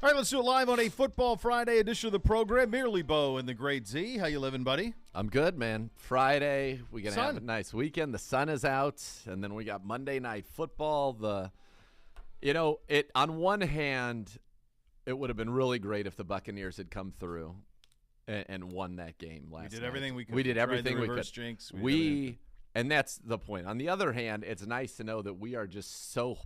All right, let's do it live on a Football Friday edition of the program. Merely Bo and the Great Z. How you living, buddy? I'm good, man. Friday, we're going to have a nice weekend. The sun is out, and then we got Monday Night Football. On one hand, it would have been really great if the Buccaneers had come through and won that game last night. We did everything we could. We did everything we could. Jinx. And that's the point. On the other hand, it's nice to know that we are just so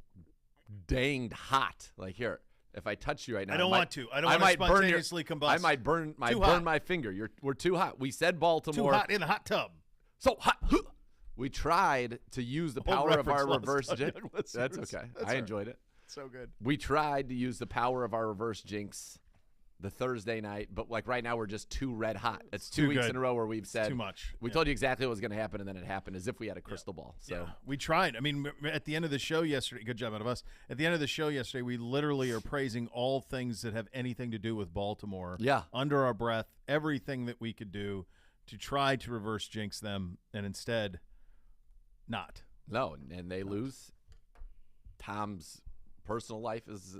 danged hot. Like, here, if I touch you right now, I don't want to spontaneously combust. I might burn my finger. We're too hot. We said Baltimore. Too hot in the hot tub. So hot. We tried to use the power of our reverse jinx. That's okay. I enjoyed it. So good. We tried to use the power of our reverse jinx the Thursday night, but like right now we're just too red hot. It's 2 weeks in a row where we've said too much. We told you exactly what was going to happen, and then it happened as if we had a crystal ball. So we tried. I mean, at the end of the show yesterday, good job out of us. At the end of the show yesterday, we literally are praising all things that have anything to do with Baltimore. Yeah. Under our breath, everything that we could do to try to reverse jinx them, and instead, not. No, and they lose. Tom's personal life is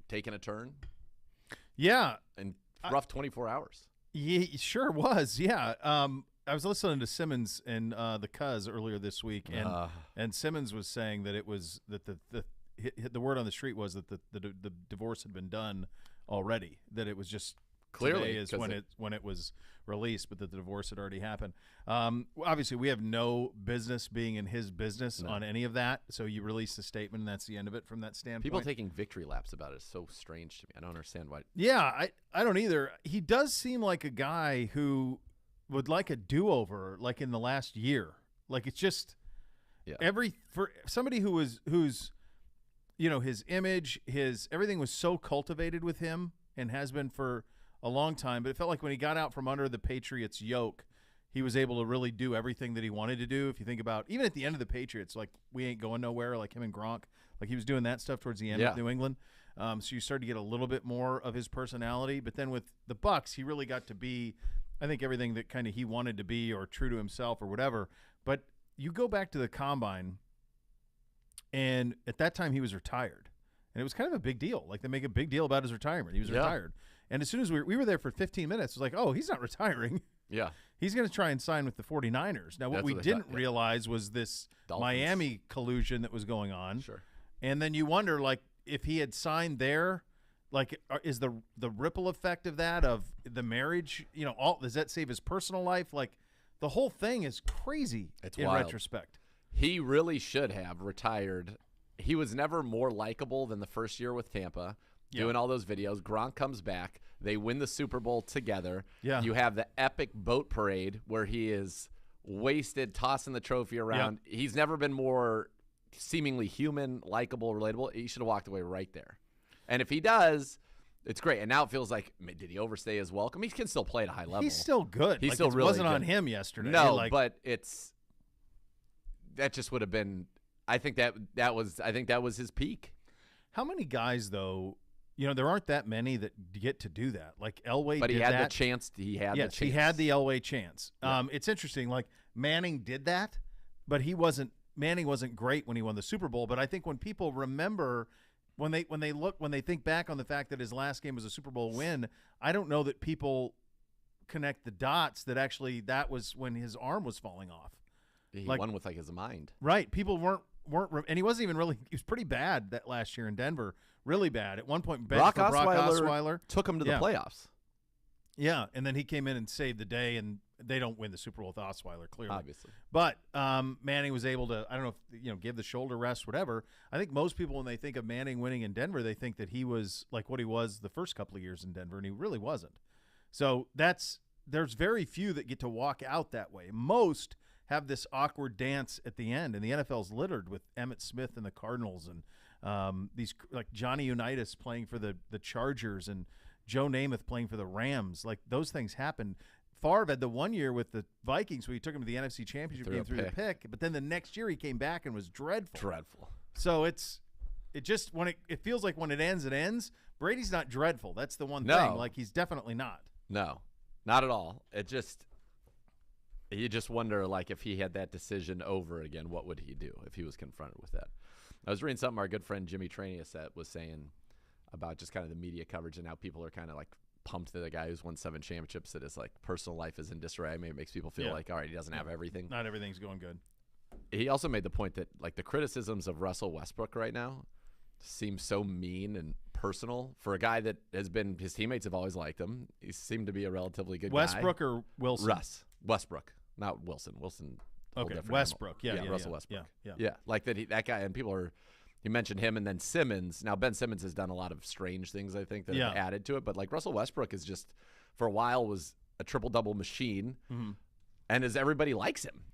taking a turn. Yeah. And rough 24 hours. Yeah, it sure was. Yeah. I was listening to Simmons and the Cuz earlier this week, and Simmons was saying that it was that the word on the street was that the divorce had been done already, that it was just clearly is when it was released, but that the divorce had already happened. Obviously, we have no business being in his business on any of that. So you release a statement, and that's the end of it from that standpoint. People taking victory laps about it is so strange to me. I don't understand why. Yeah, I don't either. He does seem like a guy who would like a do-over, like in the last year. Like it's just for somebody who's his image, everything was so cultivated with him and has been for a long time, but it felt like when he got out from under the Patriots yoke, he was able to really do everything that he wanted to do. If you think about, even at the end of the Patriots, like we ain't going nowhere, like him and Gronk, like he was doing that stuff towards the end of New England. So you started to get a little bit more of his personality, but then with the Bucs, he really got to be, I think, everything that kind of he wanted to be, or true to himself or whatever. But you go back to the Combine, and at that time he was retired, and it was kind of a big deal. Like they make a big deal about his retirement. He was retired. And as soon as we were there for 15 minutes, it was like, oh, he's not retiring. Yeah. He's going to try and sign with the 49ers. Now, what we didn't realize was this Dolphins. Miami collusion that was going on. Sure. And then you wonder, like, if he had signed there, like, is the ripple effect of that, of the marriage, does that save his personal life? Like, the whole thing is crazy in retrospect. He really should have retired. He was never more likable than the first year with Tampa. Doing all those videos. Gronk comes back. They win the Super Bowl together. Yeah. You have the epic boat parade where he is wasted, tossing the trophy around. Yeah. He's never been more seemingly human, likable, relatable. He should have walked away right there. And if he does, it's great. And now it feels like, did he overstay his welcome? He can still play at a high level. He's still good. He's still really wasn't good. On him yesterday. No, but that just would have been. I think that was his peak. How many guys though? There aren't that many that get to do that. Like Elway, but he did had that. the chance. He had the Elway chance. Yeah. It's interesting. Like Manning did that, but Manning wasn't great when he won the Super Bowl. But I think when people remember, when they think back on the fact that his last game was a Super Bowl win, I don't know that people connect the dots that actually that was when his arm was falling off. He won with his mind. Right. People weren't, and he wasn't even really. He was pretty bad that last year in Denver. Really bad. At one point, Brock Osweiler took him to the playoffs. Yeah, and then he came in and saved the day, and they don't win the Super Bowl with Osweiler, clearly. Obviously. But Manning was able to, I don't know if, give the shoulder rest, whatever. I think most people, when they think of Manning winning in Denver, they think that he was like what he was the first couple of years in Denver, and he really wasn't. So there's very few that get to walk out that way. Most have this awkward dance at the end, and the NFL's littered with Emmitt Smith and the Cardinals, and these like Johnny Unitas playing for the Chargers, and Joe Namath playing for the Rams. Like those things happen. Favre had the one year with the Vikings where he took him to the NFC Championship game through the pick, but then the next year he came back and was dreadful. So it just when it feels like when it ends, it ends. Brady's not dreadful. That's the one thing. Like he's definitely not. No, not at all. You just wonder, like, if he had that decision over again, what would he do if he was confronted with that? I was reading something our good friend Jimmy Tranius was saying about just kind of the media coverage and how people are kind of like pumped that the guy who's won 7 championships, that his like personal life is in disarray. Maybe it makes people feel like, all right, he doesn't have everything. Not everything's going good. He also made the point that like the criticisms of Russell Westbrook right now seem so mean and personal for a guy that has been, his teammates have always liked him. He seemed to be a relatively good Westbrook guy. or Wilson? Westbrook, not Wilson. Wilson. Okay, Westbrook. Russell Westbrook. Yeah. Like that guy, and people are. He mentioned him, and then Simmons. Now Ben Simmons has done a lot of strange things, I think, that have added to it. But like Russell Westbrook is just, for a while, was a triple-double machine, and as everybody likes him,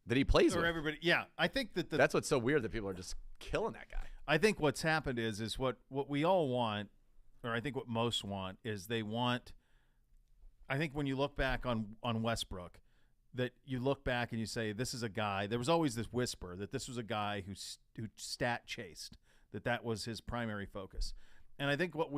that he plays with. Everybody, I think that that's what's so weird, that people are just killing that guy. I think what's happened is what we all want, or I think what most want, is they want. I think when you look back on Westbrook, that you look back and you say, this is a guy. There was always this whisper that this was a guy who stat chased, that was his primary focus. And I think what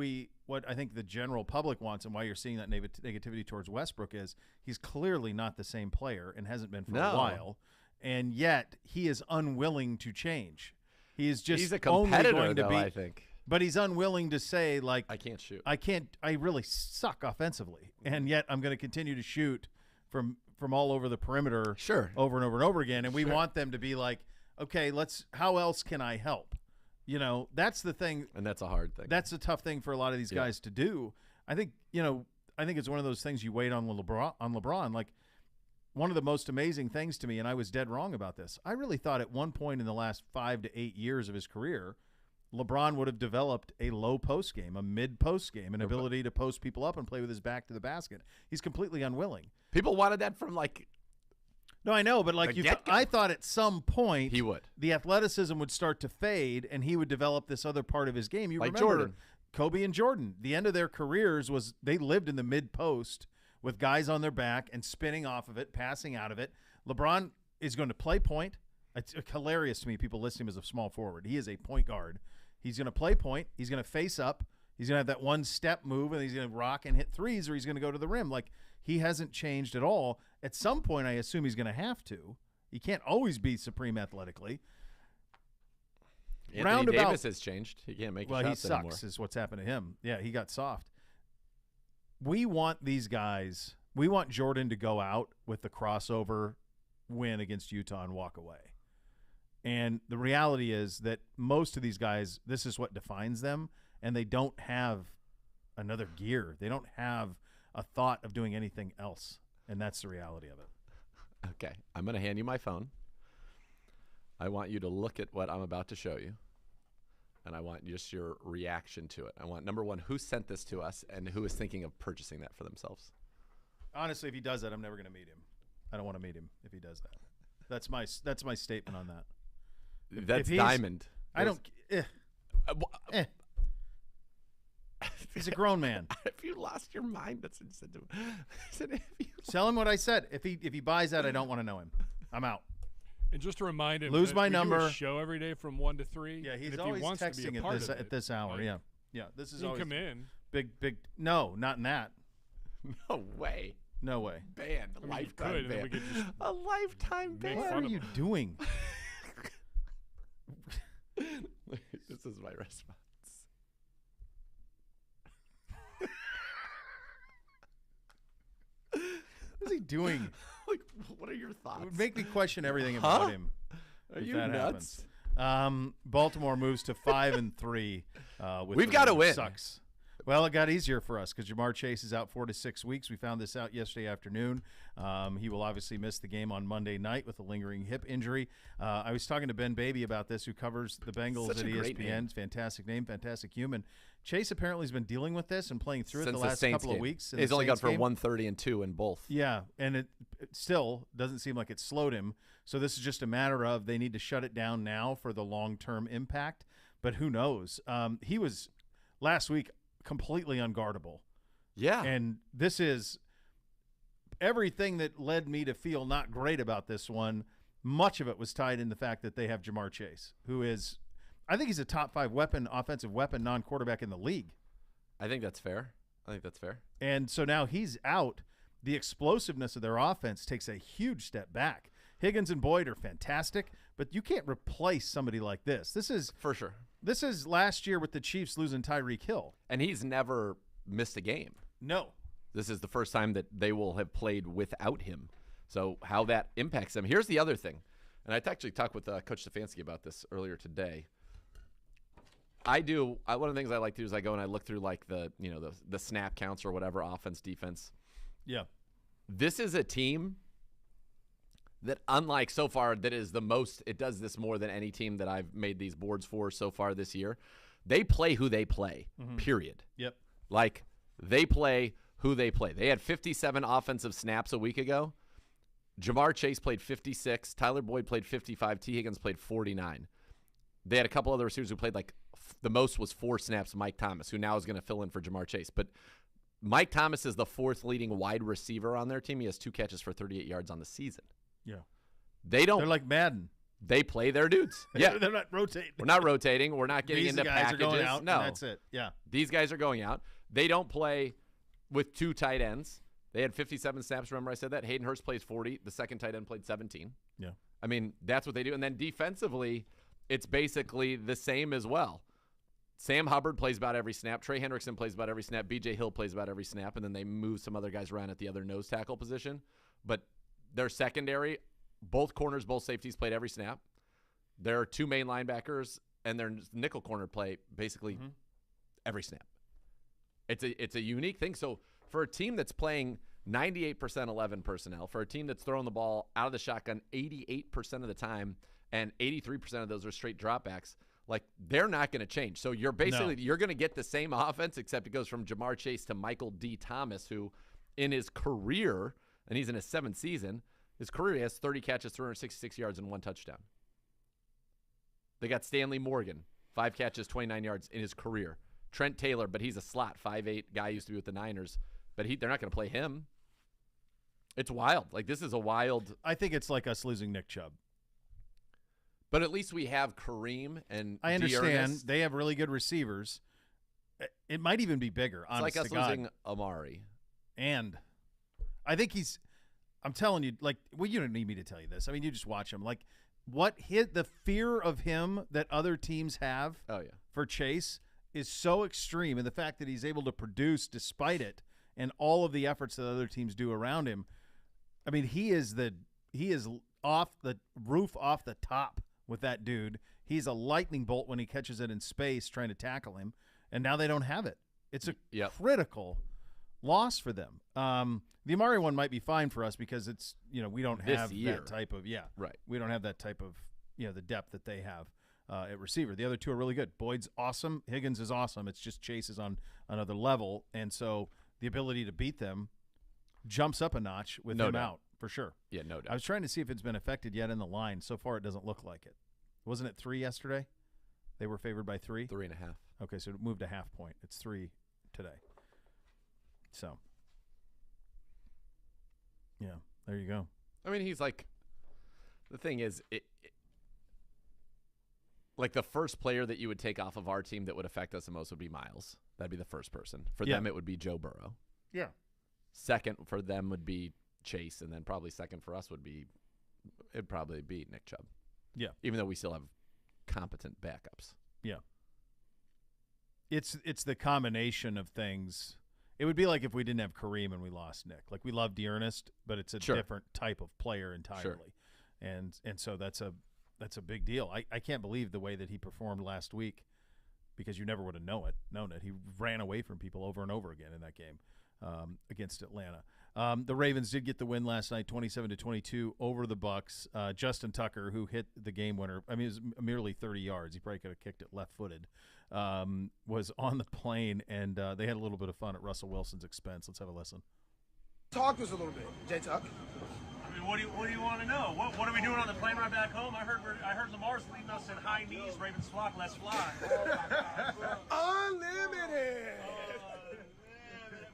I think the general public wants, and why you're seeing that negativity towards Westbrook, is he's clearly not the same player and hasn't been for a while, and yet he is unwilling to change. He's a competitor, only going to be, I think. But he's unwilling to say, like, I can't shoot. I really suck offensively, and yet I'm going to continue to shoot from all over the perimeter, over and over and over again. And we want them to be like, okay, how else can I help? That's the thing. And that's a hard thing. That's a tough thing for a lot of these guys to do. I think, I think it's one of those things you wait on LeBron. Like, one of the most amazing things to me, and I was dead wrong about this, I really thought at one point in the last 5 to 8 years of his career, LeBron would have developed a low post game, a mid post game, an ability to post people up and play with his back to the basket. He's completely unwilling. People wanted that from like. No, I know, but like I thought at some point he would. The athleticism would start to fade, and he would develop this other part of his game. You remember Jordan. Kobe and Jordan. The end of their careers was they lived in the mid post with guys on their back and spinning off of it, passing out of it. LeBron is going to play point. It's hilarious to me. People list him as a small forward. He is a point guard. He's going to play point. He's going to face up. He's going to have that one step move, and he's going to rock and hit threes, or he's going to go to the rim. Like, he hasn't changed at all. At some point, I assume he's going to have to. He can't always be supreme athletically. Anthony Davis has changed. He can't make shots anymore. Well, he sucks is what's happened to him. Yeah, he got soft. We want these guys. We want Jordan to go out with the crossover win against Utah and walk away. And the reality is that most of these guys, this is what defines them, and they don't have another gear. They don't have a thought of doing anything else, and that's the reality of it. Okay, I'm going to hand you my phone. I want you to look at what I'm about to show you, and I want just your reaction to it. I want, number one, who sent this to us and who is thinking of purchasing that for themselves. Honestly, if he does that, I'm never going to meet him. I don't want to meet him if he does that. That's my statement on that. That's Diamond. I don't. He's a grown man. If you lost your mind, that's what said to him. Tell him what I said. If he buys that, I don't want to know him. I'm out. And just to remind him, lose my number. Do a show every day from 1 to 3. Yeah, he's always texting at this hour. Right? Yeah. This is he always come in. Big. No, not in that. No way. No way. Banned. Lifetime ban. A lifetime ban. What are you doing? This is my response. What is he doing? Like, what are your thoughts? It would make me question everything about him. Are you nuts? Baltimore moves to 5-3. We've got to win. Sucks. Well, it got easier for us because Jamar Chase is out 4 to 6 weeks. We found this out yesterday afternoon. He will obviously miss the game on Monday night with a lingering hip injury. I was talking to Ben Baby about this, who covers the Bengals at ESPN. Fantastic name, fantastic human. Chase apparently has been dealing with this and playing through it the last couple of weeks. He's only got for 130 and 2 in both. Yeah, and it still doesn't seem like it slowed him. So this is just a matter of they need to shut it down now for the long-term impact. But who knows? He was last week completely unguardable. Yeah. And this is everything that led me to feel not great about this one. Much of it was tied in the fact that they have Jamar Chase, who is, I think he's a top 5 offensive weapon, non-quarterback in the league. I think that's fair. And so now he's out. The explosiveness of their offense takes a huge step back. Higgins and Boyd are fantastic, but you can't replace somebody like this. This is for sure. This is last year with the Chiefs losing Tyreek Hill. And he's never missed a game. No. This is the first time that they will have played without him. So how that impacts them. Here's the other thing. And I actually talked with Coach Stefanski about this earlier today. One of the things I like to do is I go and I look through like the snap counts or whatever, offense, defense. Yeah. This is a team that, unlike so far, that is the most, it does this more than any team that I've made these boards for so far this year. They play who they play, period. Yep. Like, they play who they play. They had 57 offensive snaps a week ago. Jamar Chase played 56. Tyler Boyd played 55. T. Higgins played 49. They had a couple other receivers who played like the most was 4 snaps, Mike Thomas, who now is going to fill in for Jamar Chase. But Mike Thomas is the 4th leading wide receiver on their team. He has 2 catches for 38 yards on the season. Yeah. They're like Madden. They play their dudes. Yeah. They're not rotating. We're not rotating. We're not getting These into guys packages. Are going out, no. That's it. Yeah. These guys are going out. They don't play with 2 tight ends. They had 57 snaps. Remember I said that? Hayden Hurst plays 40. The second tight end played 17. Yeah. I mean, that's what they do. And then defensively, it's basically the same as well. Sam Hubbard plays about every snap. Trey Hendrickson plays about every snap. B.J. Hill plays about every snap. And then they move some other guys around at the other nose tackle position. But their secondary, both corners, both safeties played every snap. There are 2 main linebackers, and their nickel corner play basically every snap. It's a unique thing. So for a team that's playing 98% 11 personnel, for a team that's throwing the ball out of the shotgun 88% of the time, and 83% of those are straight dropbacks, like, they're not going to change. So you're basically you're going to get the same offense, except it goes from Jamar Chase to Michael D. Thomas, who in his career, and he's in his 7th season, his career he has 30 catches, 366 yards, and 1 touchdown. They got Stanley Morgan, 5 catches, 29 yards in his career. Trent Taylor, but he's a slot, 5'8" guy, used to be with the Niners, but they're not going to play him. It's wild. Like, this is a wild. I think it's like us losing Nick Chubb. But at least we have Kareem and I understand Dearness. they have really good receivers. It might even be bigger, honest It's like us losing Amari. And I think I'm telling you, like, well, you don't need me to tell you this. I mean, you just watch him. Like, the fear of him that other teams have for Chase is so extreme, and the fact that he's able to produce despite it and all of the efforts that other teams do around him. I mean, he is off the roof, off the top with that dude. He's a lightning bolt when he catches it in space trying to tackle him, and now they don't have it. It's a critical loss for them. The Amari one might be fine for us because it's, we don't have that type of we don't have that type of the depth that they have at receiver. The other 2 are really good. Boyd's awesome. Higgins is awesome. It's just Chase is on another level, and so the ability to beat them jumps up a notch with him out for sure. Yeah, no doubt. I was trying to see if it's been affected yet in the line. So far, it doesn't look like it. Wasn't it 3 yesterday? They were favored by 3? 3.5. Okay, so it moved a half point. It's 3 today. So, yeah, there you go. I mean, he's like, the thing is, like, the first player that you would take off of our team that would affect us the most would be Miles. That'd be the first person. For them, it would be Joe Burrow. Yeah. Second for them would be Chase, and then probably second for us it'd probably be Nick Chubb. Yeah. Even though we still have competent backups. Yeah. It's the combination of things. It would be like if we didn't have Kareem and we lost Nick. Like, we love Dearness, but it's a different type of player entirely. Sure. And so that's a big deal. I can't believe the way that he performed last week, because you never would have known it. He ran away from people over and over again in that game against Atlanta. The Ravens did get the win last night, 27-22 over the Bucs. Justin Tucker, who hit the game winner, I mean, it was merely 30 yards. He probably could have kicked it left-footed. Was on the plane, and they had a little bit of fun at Russell Wilson's expense. Let's have a listen. Talk to us a little bit, J-Tuck. I mean, what do you want to know? What are we doing on the plane ride back home? I heard Lamar's leading us in high knees. Ravens flock, let's fly. Unlimited.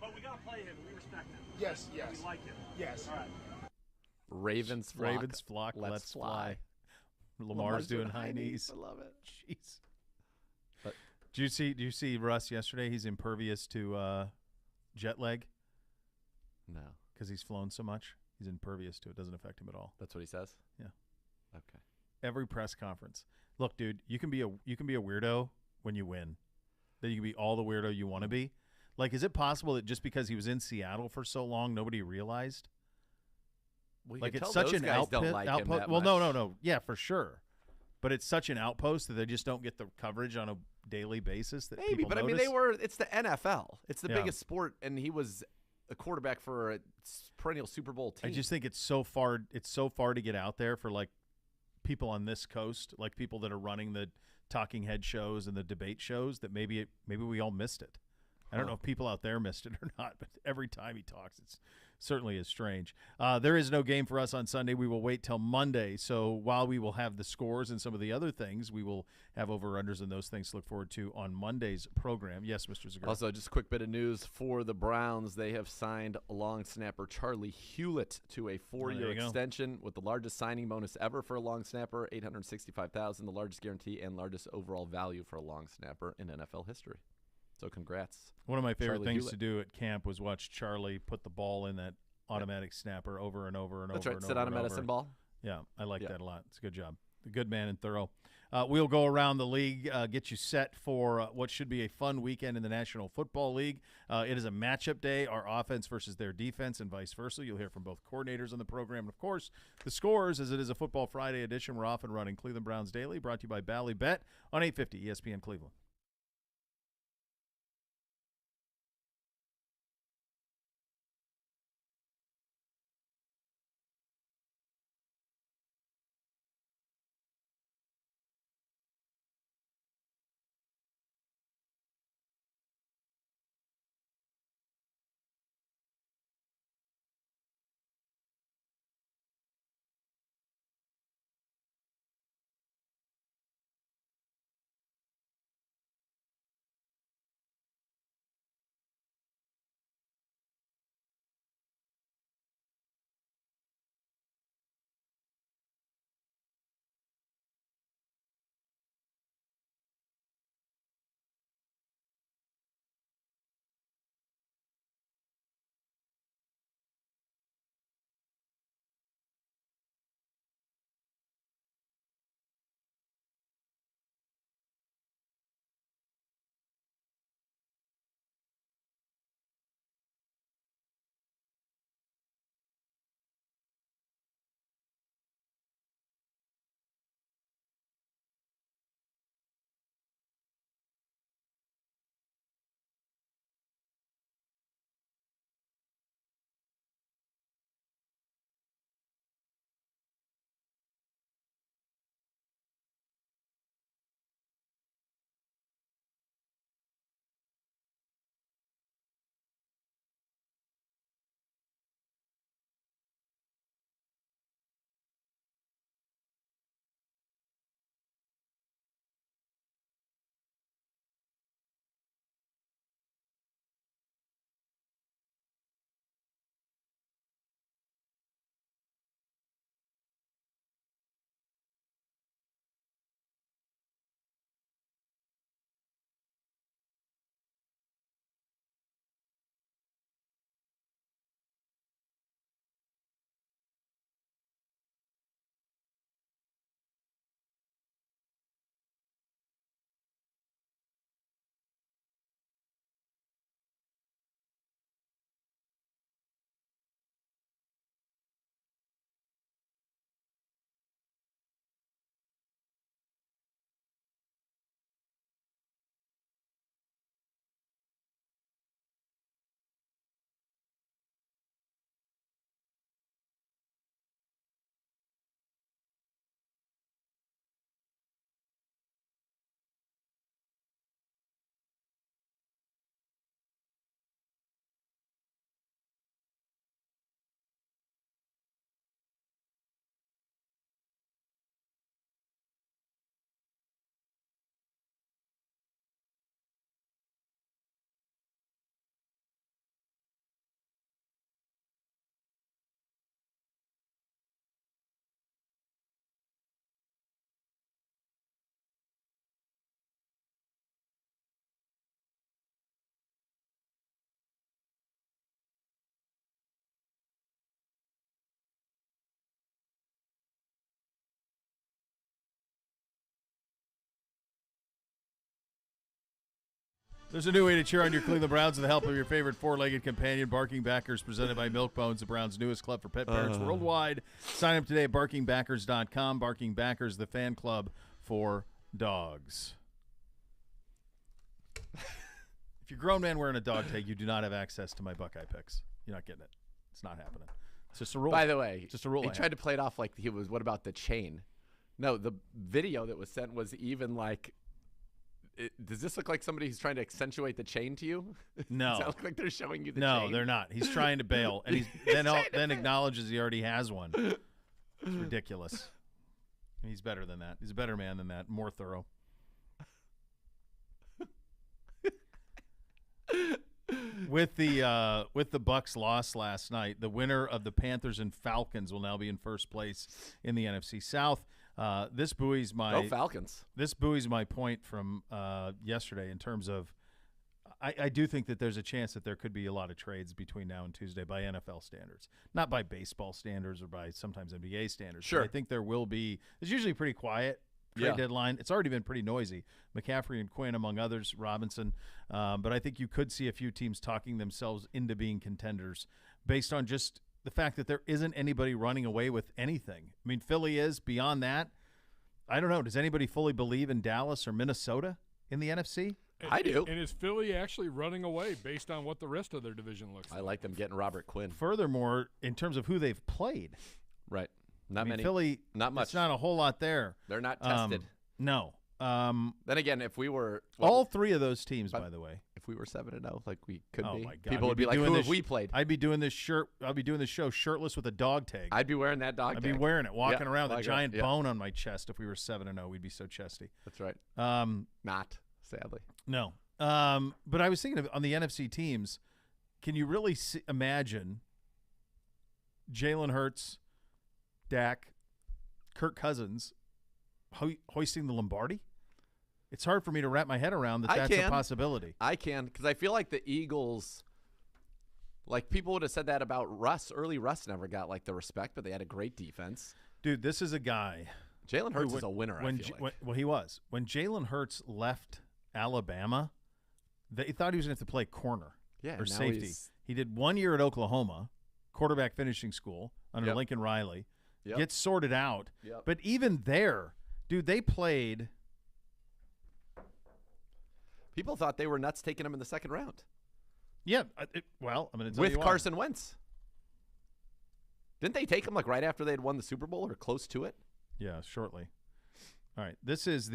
But we gotta play him. We respect him. Yes. We like him. Yes. All right. Ravens flock, let's fly. Lamar's doing high knees. I love it. Jeez. But, do you see Russ yesterday? He's impervious to jet lag. No. Because he's flown so much. He's impervious to it. Doesn't affect him at all. That's what he says? Yeah. Okay. Every press conference. Look, dude, you can be a weirdo when you win, that you can be all the weirdo you want to be? Like, is it possible that just because he was in Seattle for so long, nobody realized? Well, Like, it's such an outpost. Well, no. Yeah, for sure. But it's such an outpost that they just don't get the coverage on a daily basis that maybe. people But notice? I mean, it's the NFL. It's the biggest sport, and he was a quarterback for a perennial Super Bowl team. I just think it's so far. It's so far to get out there for like people on this coast, like people that are running the talking head shows and the debate shows. That maybe we all missed it. I don't know if people out there missed it or not, but every time he talks, it's certainly is strange. There is no game for us on Sunday. We will wait till Monday. So while we will have the scores and some of the other things, we will have over-unders and those things to look forward to on Monday's program. Yes, Mr. Zagura. Also, just a quick bit of news for the Browns. They have signed long snapper Charlie Hewlett to a 4-year extension with the largest signing bonus ever for a long snapper, $865,000, the largest guarantee and largest overall value for a long snapper in NFL history. So congrats. One of my favorite Charlie things Hewlett. to do at camp was watch Charlie put the ball in that automatic snapper over and over and That's over right. and Sit over on a and medicine over. ball. Yeah, I like that a lot. It's a good job. A good man and thorough. We'll go around the league, get you set for what should be a fun weekend in the National Football League. It is a matchup day, our offense versus their defense and vice versa. You'll hear from both coordinators on the program. And, of course, the scores, as it is a Football Friday edition. We're off and running Cleveland Browns Daily, brought to you by Bally Bet on 850 ESPN Cleveland. There's a new way to cheer on your Cleveland Browns with the help of your favorite four-legged companion, Barking Backers, presented by Milk Bones, the Browns' newest club for pet parents worldwide. Sign up today at barkingbackers.com. Barking Backers, the fan club for dogs. If you're a grown man wearing a dog tag, you do not have access to my Buckeye picks. You're not getting it. It's not happening. It's just a rule. By the way, just a rule. He tried to play it off like he was, what about the chain? No, the video that was sent was even like, does this look like somebody who's trying to accentuate the chain to you? No. Does that look like they're showing you the chain? No, they're not. He's trying to bail, and then acknowledges he already has one. It's ridiculous. He's better than that. He's a better man than that. More thorough. With the Bucs loss last night, the winner of the Panthers and Falcons will now be in first place in the NFC South. This buoys my Falcons. This buoys my point from yesterday in terms of I do think that there's a chance that there could be a lot of trades between now and Tuesday by NFL standards, not by baseball standards or by sometimes NBA standards. Sure. But I think there will be. It's usually pretty quiet. Trade deadline. It's already been pretty noisy. McCaffrey and Quinn, among others, Robinson. But I think you could see a few teams talking themselves into being contenders based on just the fact that there isn't anybody running away with anything. I mean, Philly is. Beyond that, I don't know. Does anybody fully believe in Dallas or Minnesota in the NFC? I do. And is Philly actually running away based on what the rest of their division looks like? I like them getting Robert Quinn. Furthermore, in terms of who they've played. Right. Not many. Philly, not much. It's not a whole lot there. They're not tested. No. Then again, if we were all three of those teams, by the way, if we were 7-0, like we could be, my God. people would be like, "Who have we played?" I'd be doing this show shirtless with a dog tag. I'd be wearing that dog tag. I'd be wearing it, walking around with like a giant bone on my chest. If we were 7-0, we'd be so chesty. That's right. Not sadly. No. But I was thinking on the NFC teams. Can you really imagine Jalen Hurts, Dak, Kirk Cousins hoisting the Lombardi? It's hard for me to wrap my head around that's a possibility. I can, because I feel like the Eagles, like people would have said that about Russ. Early Russ never got like the respect, but they had a great defense. Dude, this is a guy. Jalen Hurts is a winner, I feel like. Well, he was. When Jalen Hurts left Alabama, they thought he was going to have to play corner or safety. He did 1 year at Oklahoma, quarterback finishing school under Lincoln Riley. Gets sorted out. But even there, dude, they played. People thought they were nuts taking him in the second round. Yeah. I'm going to tell you with Carson Wentz. Didn't they take him like right after they had won the Super Bowl or close to it? Yeah, shortly. All right. This is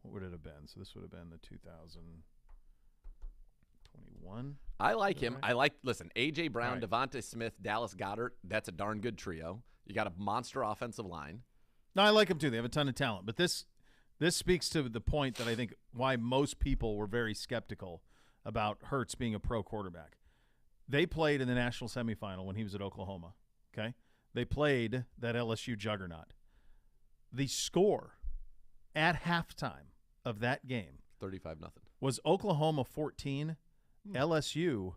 what would it have been? So this would have been the 2021. I like him. Right? Listen, A.J. Brown, right. Devonta Smith, Dallas Goedert. That's a darn good trio. You got a monster offensive line. No, I like them too. They have a ton of talent. But this speaks to the point that I think why most people were very skeptical about Hurts being a pro quarterback. They played in the national semifinal when he was at Oklahoma. Okay? They played that LSU juggernaut. The score at halftime of that game 35-0 was Oklahoma 14, LSU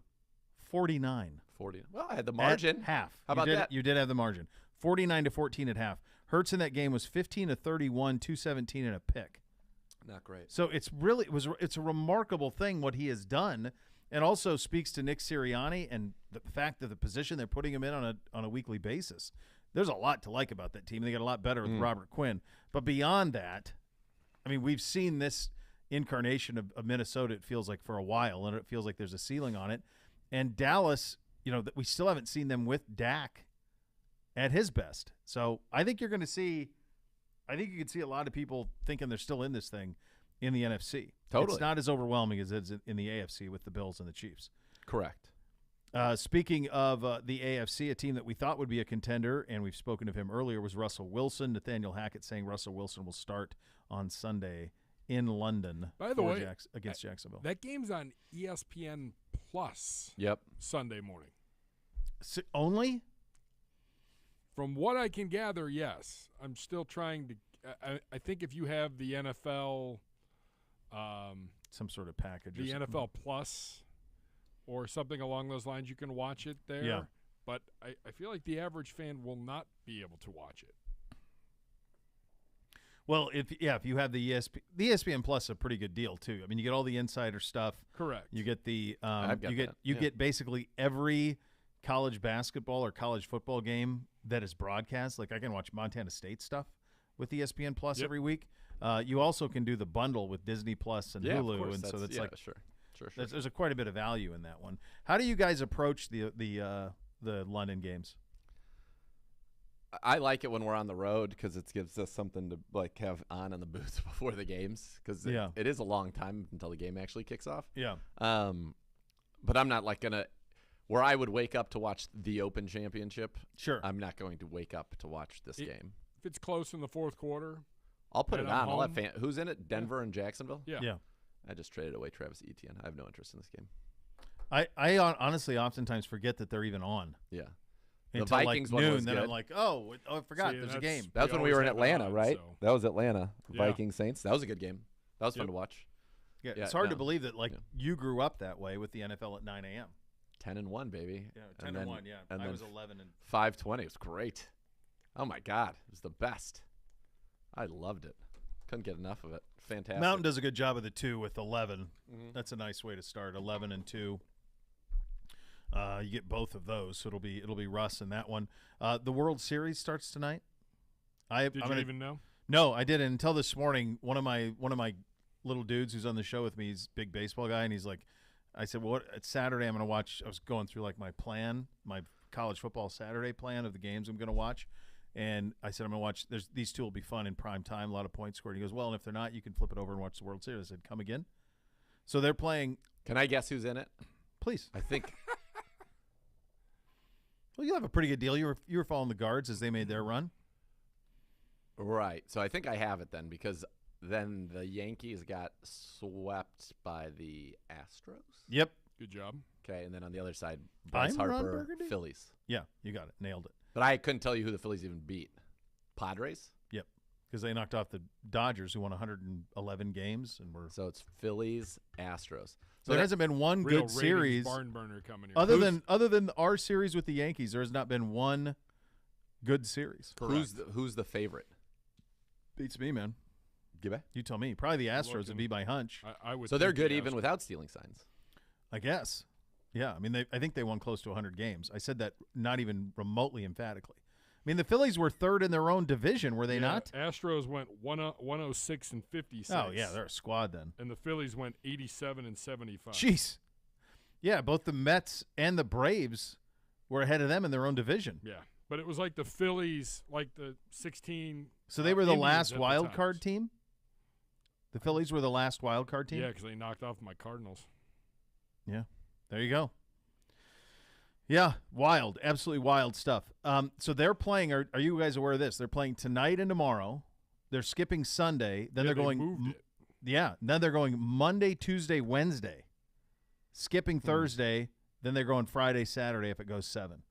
49. 40. Well, I had the margin. At half. How about that? You did have the margin. 49-14 at half. Hurts in that game was 15 of 31, 217 and a pick. Not great. So it's a remarkable thing what he has done, and also speaks to Nick Sirianni and the fact that the position they're putting him in on a weekly basis. There's a lot to like about that team. They got a lot better with Robert Quinn. But beyond that, I mean, we've seen this incarnation of Minnesota, it feels like, for a while, and it feels like there's a ceiling on it. And Dallas, we still haven't seen them with Dak at his best. So I think you can see a lot of people thinking they're still in this thing in the NFC. Totally. It's not as overwhelming as it is in the AFC with the Bills and the Chiefs. Correct. Speaking of the AFC, a team that we thought would be a contender, and we've spoken of him earlier, was Russell Wilson. Nathaniel Hackett saying Russell Wilson will start on Sunday in London. By the way, against Jacksonville. That game's on ESPN Plus. Yep. Sunday morning. So only? From what I can gather, yes. I'm still trying to. I think if you have the NFL, some sort of package, the NFL Plus, or something along those lines, you can watch it there. Yeah. But I feel like the average fan will not be able to watch it. Well, if you have the ESPN Plus is a pretty good deal too. I mean, you get all the insider stuff. Correct. You get the I've got that. you get basically every college basketball or college football game that is broadcast. Like I can watch Montana State stuff with ESPN Plus every week. You also can do the bundle with Disney Plus and Hulu, and so that's like sure. There's quite a bit of value in that one. How do you guys approach the London games? I like it when we're on the road because it gives us something to like have on in the booth before the games because it is a long time until the game actually kicks off. Yeah. But I'm not like gonna where I would wake up to watch the Open Championship. Sure. I'm not going to wake up to watch this game. If it's close in the fourth quarter, I'll put it I'm on. I'll have home. who's in it? Denver and Jacksonville. Yeah. I just traded away Travis Etienne. I have no interest in this game. I honestly oftentimes forget that they're even on. Yeah. The Until Vikings like noon, one was then good. I'm like, oh, I forgot there's a game. That's when we always were in have it Atlanta, on, right? so. That was Atlanta. Yeah. Vikings Saints. That was a good game. That was fun to watch. Yeah, Yeah, it's hard to no. believe that you grew up that way with the NFL at 9 a.m. 10-1, baby. Yeah, 10-1. Yeah, and I then was 11 and 5:20. It was great. Oh my God, it was the best. I loved it. Couldn't get enough of it. Fantastic. Mountain does a good job of the 2 with 11. That's a nice way to start. 11 and 2. You get both of those, so it'll be Russ in that one. The World Series starts tonight. Did you even know? No, I didn't until this morning. One of my little dudes who's on the show with me, he's a big baseball guy, and he's like, I said, well, it's Saturday. I'm going to watch. I was going through like my college football Saturday plan of the games I'm going to watch. And I said, I'm going to watch. These two will be fun in prime time, a lot of points scored. He goes, well, and if they're not, you can flip it over and watch the World Series. I said, come again. So they're playing. Can I guess who's in it? Please. I think. Well, you have a pretty good deal. You were following the Guards as they made their run. Right. So I think I have it then because then the Yankees got swept by the Astros. Yep. Good job. Okay, and then on the other side, Bryce I'm Ron Harper, Burgundy? Phillies. Yeah, you got it. Nailed it. But I couldn't tell you who the Phillies even beat. Padres? Yep. Because they knocked off the Dodgers, who won 111 games, and were. So it's Phillies, Astros. So there hasn't been one Real good series barn burner coming here. other than our series with the Yankees. There has not been one good series. Who's the favorite? Beats me, man. Give it. You tell me. Probably the Astros would be by hunch. I would. So they're think good the even Astros- without stealing signs. I guess. Yeah. I mean, I think they won close to 100 games. I said that not even remotely emphatically. I mean, the Phillies were third in their own division, were they not? Astros went 106 and 56. Oh yeah, they're a squad then. And the Phillies went 87 and 75. Jeez. Yeah, both the Mets and the Braves were ahead of them in their own division. Yeah, but it was like the Phillies, like the 16. So they were the Indians last at the wild times. card team? The Phillies were the last wild card team? Yeah, because they knocked off my Cardinals. Yeah. There you go. Yeah, wild. Absolutely wild stuff. So they're playing, are you guys aware of this? They're playing tonight and tomorrow. They're skipping Sunday. Then they're going. Moved it. Yeah. Then they're going Monday, Tuesday, Wednesday. Skipping Thursday. Then they're going Friday, Saturday if it goes 7.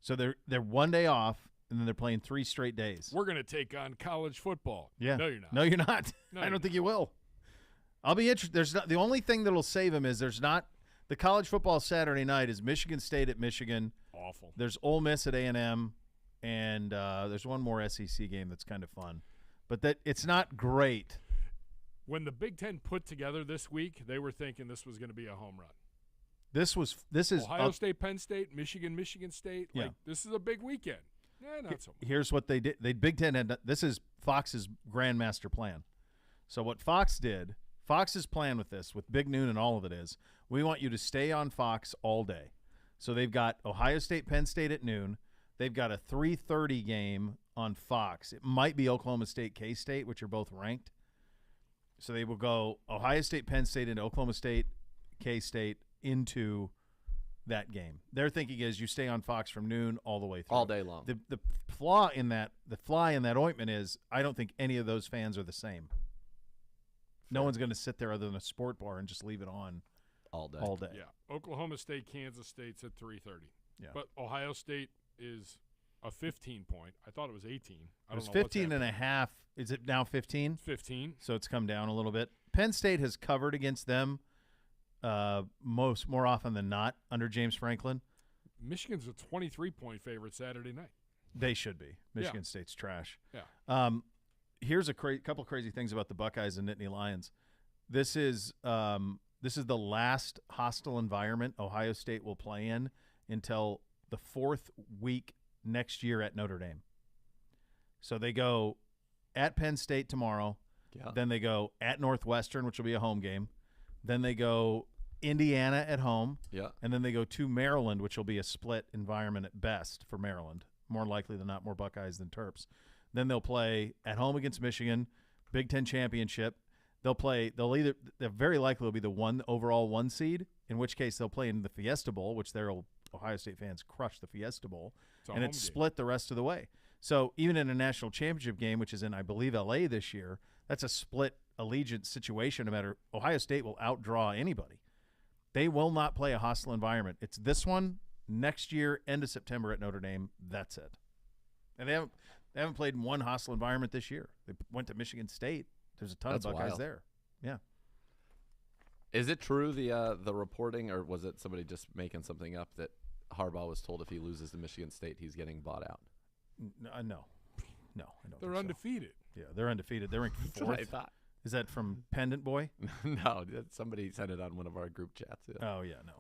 So they're one day off, and then they're playing 3 straight days. We're going to take on college football. Yeah. No, you're not. No, you're not. No, I you're don't think you will. I'll be interested. There's not the only thing that'll save him is there's not the college football Saturday night is Michigan State at Michigan. Awful. There's Ole Miss at A&M, and there's one more SEC game that's kind of fun, but that it's not great. When the Big Ten put together this week, they were thinking this was going to be a home run. This is Ohio State, Penn State, Michigan State. Yeah. Like, this is a big weekend. Not so much. Here's what they did. Big Ten had this is Fox's grandmaster plan. So what Fox did, Fox's plan with this, with Big Noon and all of it is, we want you to stay on Fox all day. So they've got Ohio State, Penn State at noon. They've got a 3:30 game on Fox. It might be Oklahoma State, K-State, which are both ranked. So they will go Ohio State, Penn State, and Oklahoma State, K-State into that game. Their thinking is you stay on Fox from noon all the way through. All day long. The flaw in that, the fly in that ointment is I don't think any of those fans are the same. No one's going to sit there other than a sport bar and just leave it on all day. all day. Yeah. Oklahoma State, Kansas State's at 3:30. Yeah. But Ohio State is a 15-point. I thought it was 18. It was 15 and a half. Is it now 15? 15. So it's come down a little bit. Penn State has covered against them more often than not under James Franklin. Michigan's a 23-point favorite Saturday night. They should be. Michigan State's trash. Yeah. here's a couple crazy things about the Buckeyes and Nittany Lions. This is the last hostile environment Ohio State will play in until the 4th week next year at Notre Dame. So they go at Penn State tomorrow. Yeah. Then they go at Northwestern, which will be a home game. Then they go Indiana at home. Yeah. And then they go to Maryland, which will be a split environment at best for Maryland. More likely than not, more Buckeyes than Terps. Then they'll play at home against Michigan, Big Ten championship. They'll very likely will be the overall 1 seed, in which case they'll play in the Fiesta Bowl, which Ohio State fans crush the Fiesta Bowl, and it's split the rest of the way. So even in a national championship game, which is in, I believe, L.A. this year, that's a split allegiance situation. No matter, Ohio State will outdraw anybody. They will not play a hostile environment. It's this one next year, end of September at Notre Dame. That's it. And they haven't played in one hostile environment this year. They went to Michigan State. There's a ton of Buckeyes there. Yeah. Is it true the reporting, or was it somebody just making something up, that Harbaugh was told if he loses to Michigan State, he's getting bought out? No, I don't. They're undefeated. Yeah, they're undefeated. They're ranked 4th. That's what I thought. Is that from Pendant Boy? No, somebody sent it on one of our group chats. Yeah. Oh yeah, no.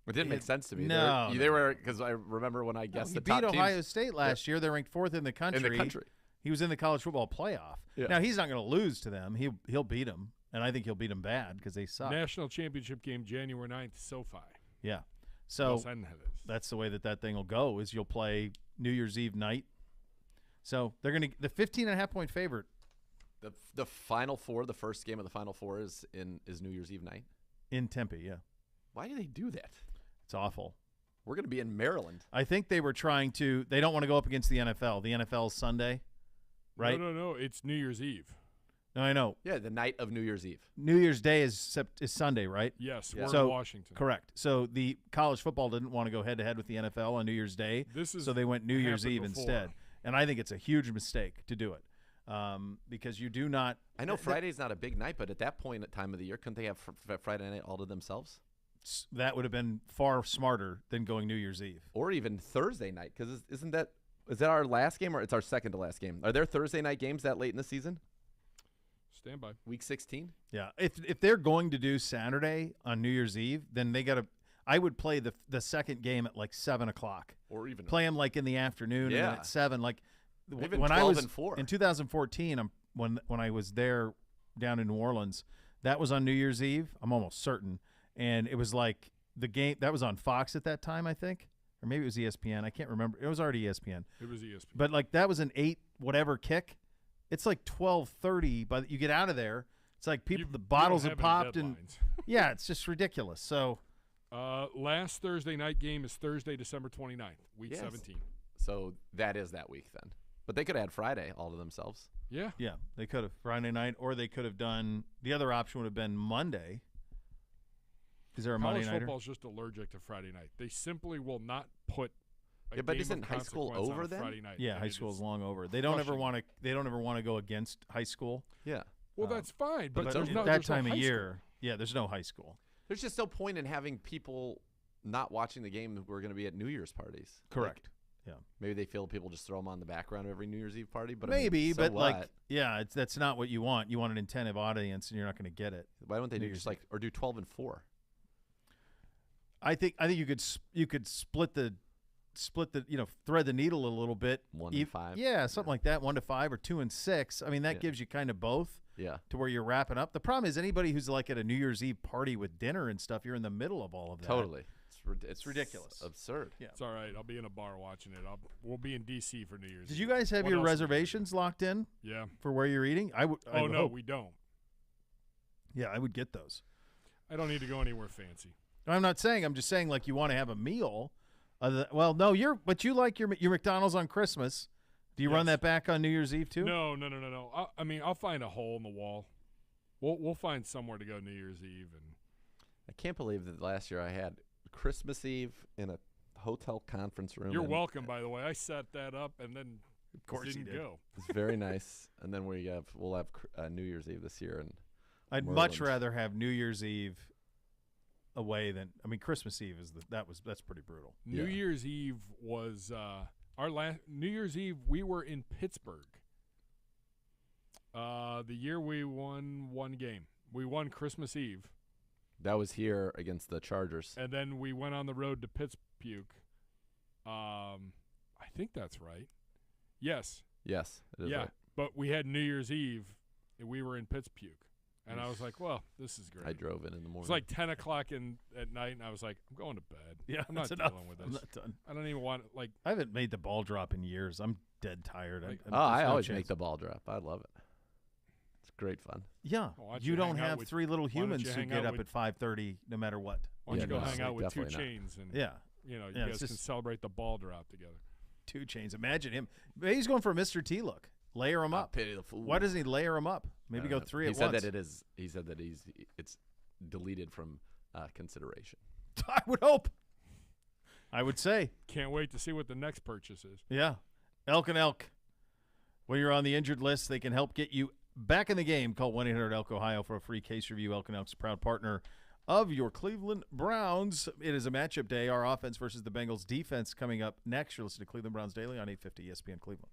It didn't make sense to me. No, they were, because I remember when I guessed the top beat Ohio teams. State last year. They're ranked 4th in the country. He was in the college football playoff. Yeah. Now he's not going to lose to them. He'll beat them, and I think he'll beat them bad because they suck. National championship game January 9th, SoFi. Yeah. So Los Angeles. that's the way that thing will go. Is you'll play New Year's Eve night. So they're going to the 15.5-point favorite. The Final Four, the first game of the Final Four is New Year's Eve night in Tempe. Yeah. Why do they do that? It's awful. We're going to be in Maryland. I think they were trying to. They don't want to go up against the NFL. The NFL's Sunday, right? No. It's New Year's Eve. No, I know. Yeah, the night of New Year's Eve. New Year's Day is Sunday, right? Yes, Yeah. we're in Washington. Correct. So the college football didn't want to go head-to-head with the NFL on New Year's Day, so they went New Year's Eve instead. And I think it's a huge mistake to do it because you do not – I know Friday's not a big night, but at that point at time of the year, couldn't they have Friday night all to themselves? That would have been far smarter than going New Year's Eve. Or even Thursday night, because is that our last game, or it's our second to last game? Are there Thursday night games that late in the season? Stand by. Week 16? Yeah. If they're going to do Saturday on New Year's Eve, then they got to – I would play the second game at like 7 o'clock. Or even – play them like in the afternoon and then at 7. Like even when 12 I was and 4. In 2014, when I was there down in New Orleans, that was on New Year's Eve. I'm almost certain. And it was like the game – that was on Fox at that time, I think. Or maybe it was ESPN. I can't remember. It was already ESPN. It was ESPN. But like that was an 8 whatever kick. It's like 12:30, but you get out of there. It's like the bottles have popped and yeah, it's just ridiculous. So, last Thursday night game is Thursday, December 29th, week 17. So that is that week then. But they could have had Friday all to themselves. Yeah, they could have Friday night, or they could have done the other option would have been Monday. Is there a Monday nighter? College football's just allergic to Friday night. They simply will not put. But isn't high school over then? Friday night. Yeah, high school is long over. They don't ever want to. They don't ever want to go against high school. Yeah. Well, that's fine, but there's no, that time no of high year. Yeah, there's no high school. There's just no point in having people not watching the game who are going to be at New Year's parties. Correct. Yeah. Maybe they feel people just throw them on the background of every New Year's Eve party. But maybe, I mean, but what? like, yeah, that's not what you want. You want an attentive audience, and you're not going to get it. Why don't they do just like or do 12 and 4? I think you could split the thread the needle a little bit. 1 and 5. Yeah, something like that. 1 to 5 or 2 and 6. I mean, that gives you kind of both. Yeah. To where you're wrapping up. The problem is anybody who's like at a New Year's Eve party with dinner and stuff, you're in the middle of all of that. Totally. It's ridiculous. Absurd. Yeah. It's all right. I'll be in a bar watching it. We'll be in D.C. for New Year's. Did you guys have your reservations locked in? Yeah. For where you're eating? We don't. Yeah, I would get those. I don't need to go anywhere fancy. I'm not saying. I'm just saying like you want to have a meal. No, you like your McDonald's on Christmas. Do you run that back on New Year's Eve too? No. I mean, I'll find a hole in the wall. We'll find somewhere to go New Year's Eve. And I can't believe that last year I had Christmas Eve in a hotel conference room. You're welcome, by the way. I set that up and then of course didn't go. It's very nice. And then we'll have New Year's Eve this year. And I'd much rather have New Year's Eve away than Christmas Eve that's pretty brutal. New Year's Eve was our last New Year's Eve. We were in Pittsburgh The year we won one game. We won Christmas Eve. That was here against the Chargers. And then we went on the road to Pittsburgh. I think that's right. Yes. Yes, it is right. But we had New Year's Eve, and we were in Pittsburgh. And I was like, well, this is great. I drove in the morning. It's like 10 o'clock at night, and I was like, I'm going to bed. Yeah, I'm not enough. dealing with this. I'm not done. I don't even want I haven't made the ball drop in years. I'm dead tired. I always make the ball drop. I love it. It's great fun. Yeah, you don't have three little humans who get up at 5:30 no matter what. Why don't you go hang out with 2 definitely not. Chains and you Yeah, guys can celebrate the ball drop together. 2 Chains. Imagine him. He's going for a Mr. T look. Layer him up. Pity the fool. Why doesn't he layer him up? Maybe go 3 at once. He said that it's deleted from consideration. I would hope. I would say. Can't wait to see what the next purchase is. Yeah. Elk and Elk. When you're on the injured list, they can help get you back in the game. Call 1-800-ELK-OHIO for a free case review. Elk and Elk's a proud partner of your Cleveland Browns. It is a matchup day. Our offense versus the Bengals defense coming up next. You're listening to Cleveland Browns Daily on 850 ESPN Cleveland.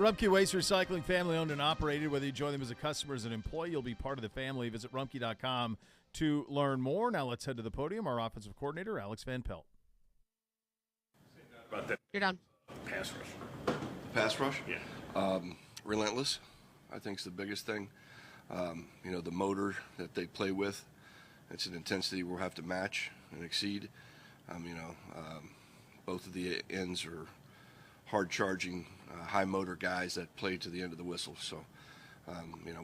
Rumpke Waste Recycling, family-owned and operated. Whether you join them as a customer or as an employee, you'll be part of the family. Visit rumpke.com to learn more. Now let's head to the podium. Our offensive coordinator, Alex Van Pelt. About that You're done. pass rush. Pass rush? Yeah. Relentless, I think, is the biggest thing. The motor that they play with, it's an intensity we'll have to match and exceed. Both of the ends are hard-charging, high-motor guys that play to the end of the whistle. So,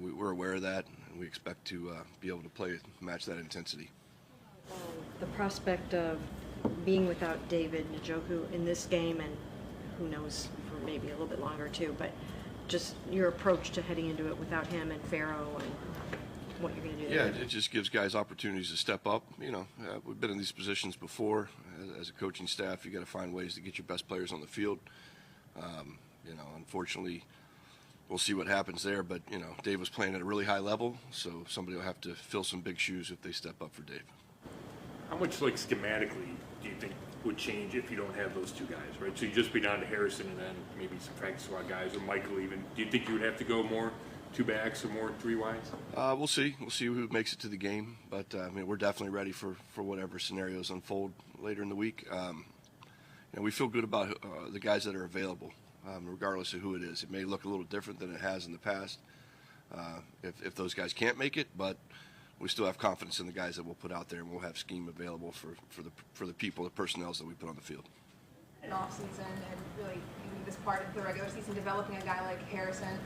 we're aware of that, and we expect to be able to match that intensity. The prospect of being without David Njoku in this game, and who knows for maybe a little bit longer too, but just your approach to heading into it without him and Farrow and what you're going to do Yeah, there. it just gives guys opportunities to step up. We've been in these positions before. As a coaching staff, you got to find ways to get your best players on the field. Unfortunately, we'll see what happens there. But, Dave was playing at a really high level, so somebody will have to fill some big shoes if they step up for Dave. How much, schematically, do you think would change if you don't have those two guys, right? So you just be down to Harrison and then maybe some practice squad guys, or Michael even. Do you think you would have to go more two backs or more three wides? We'll see. We'll see who makes it to the game. But, we're definitely ready for whatever scenarios unfold later in the week. We feel good about the guys that are available, regardless of who it is. It may look a little different than it has in the past if those guys can't make it, but we still have confidence in the guys that we'll put out there, and we'll have scheme available for the people, the personnels that we put on the field. An off-season and really this part of the regular season, developing a guy like Harrison.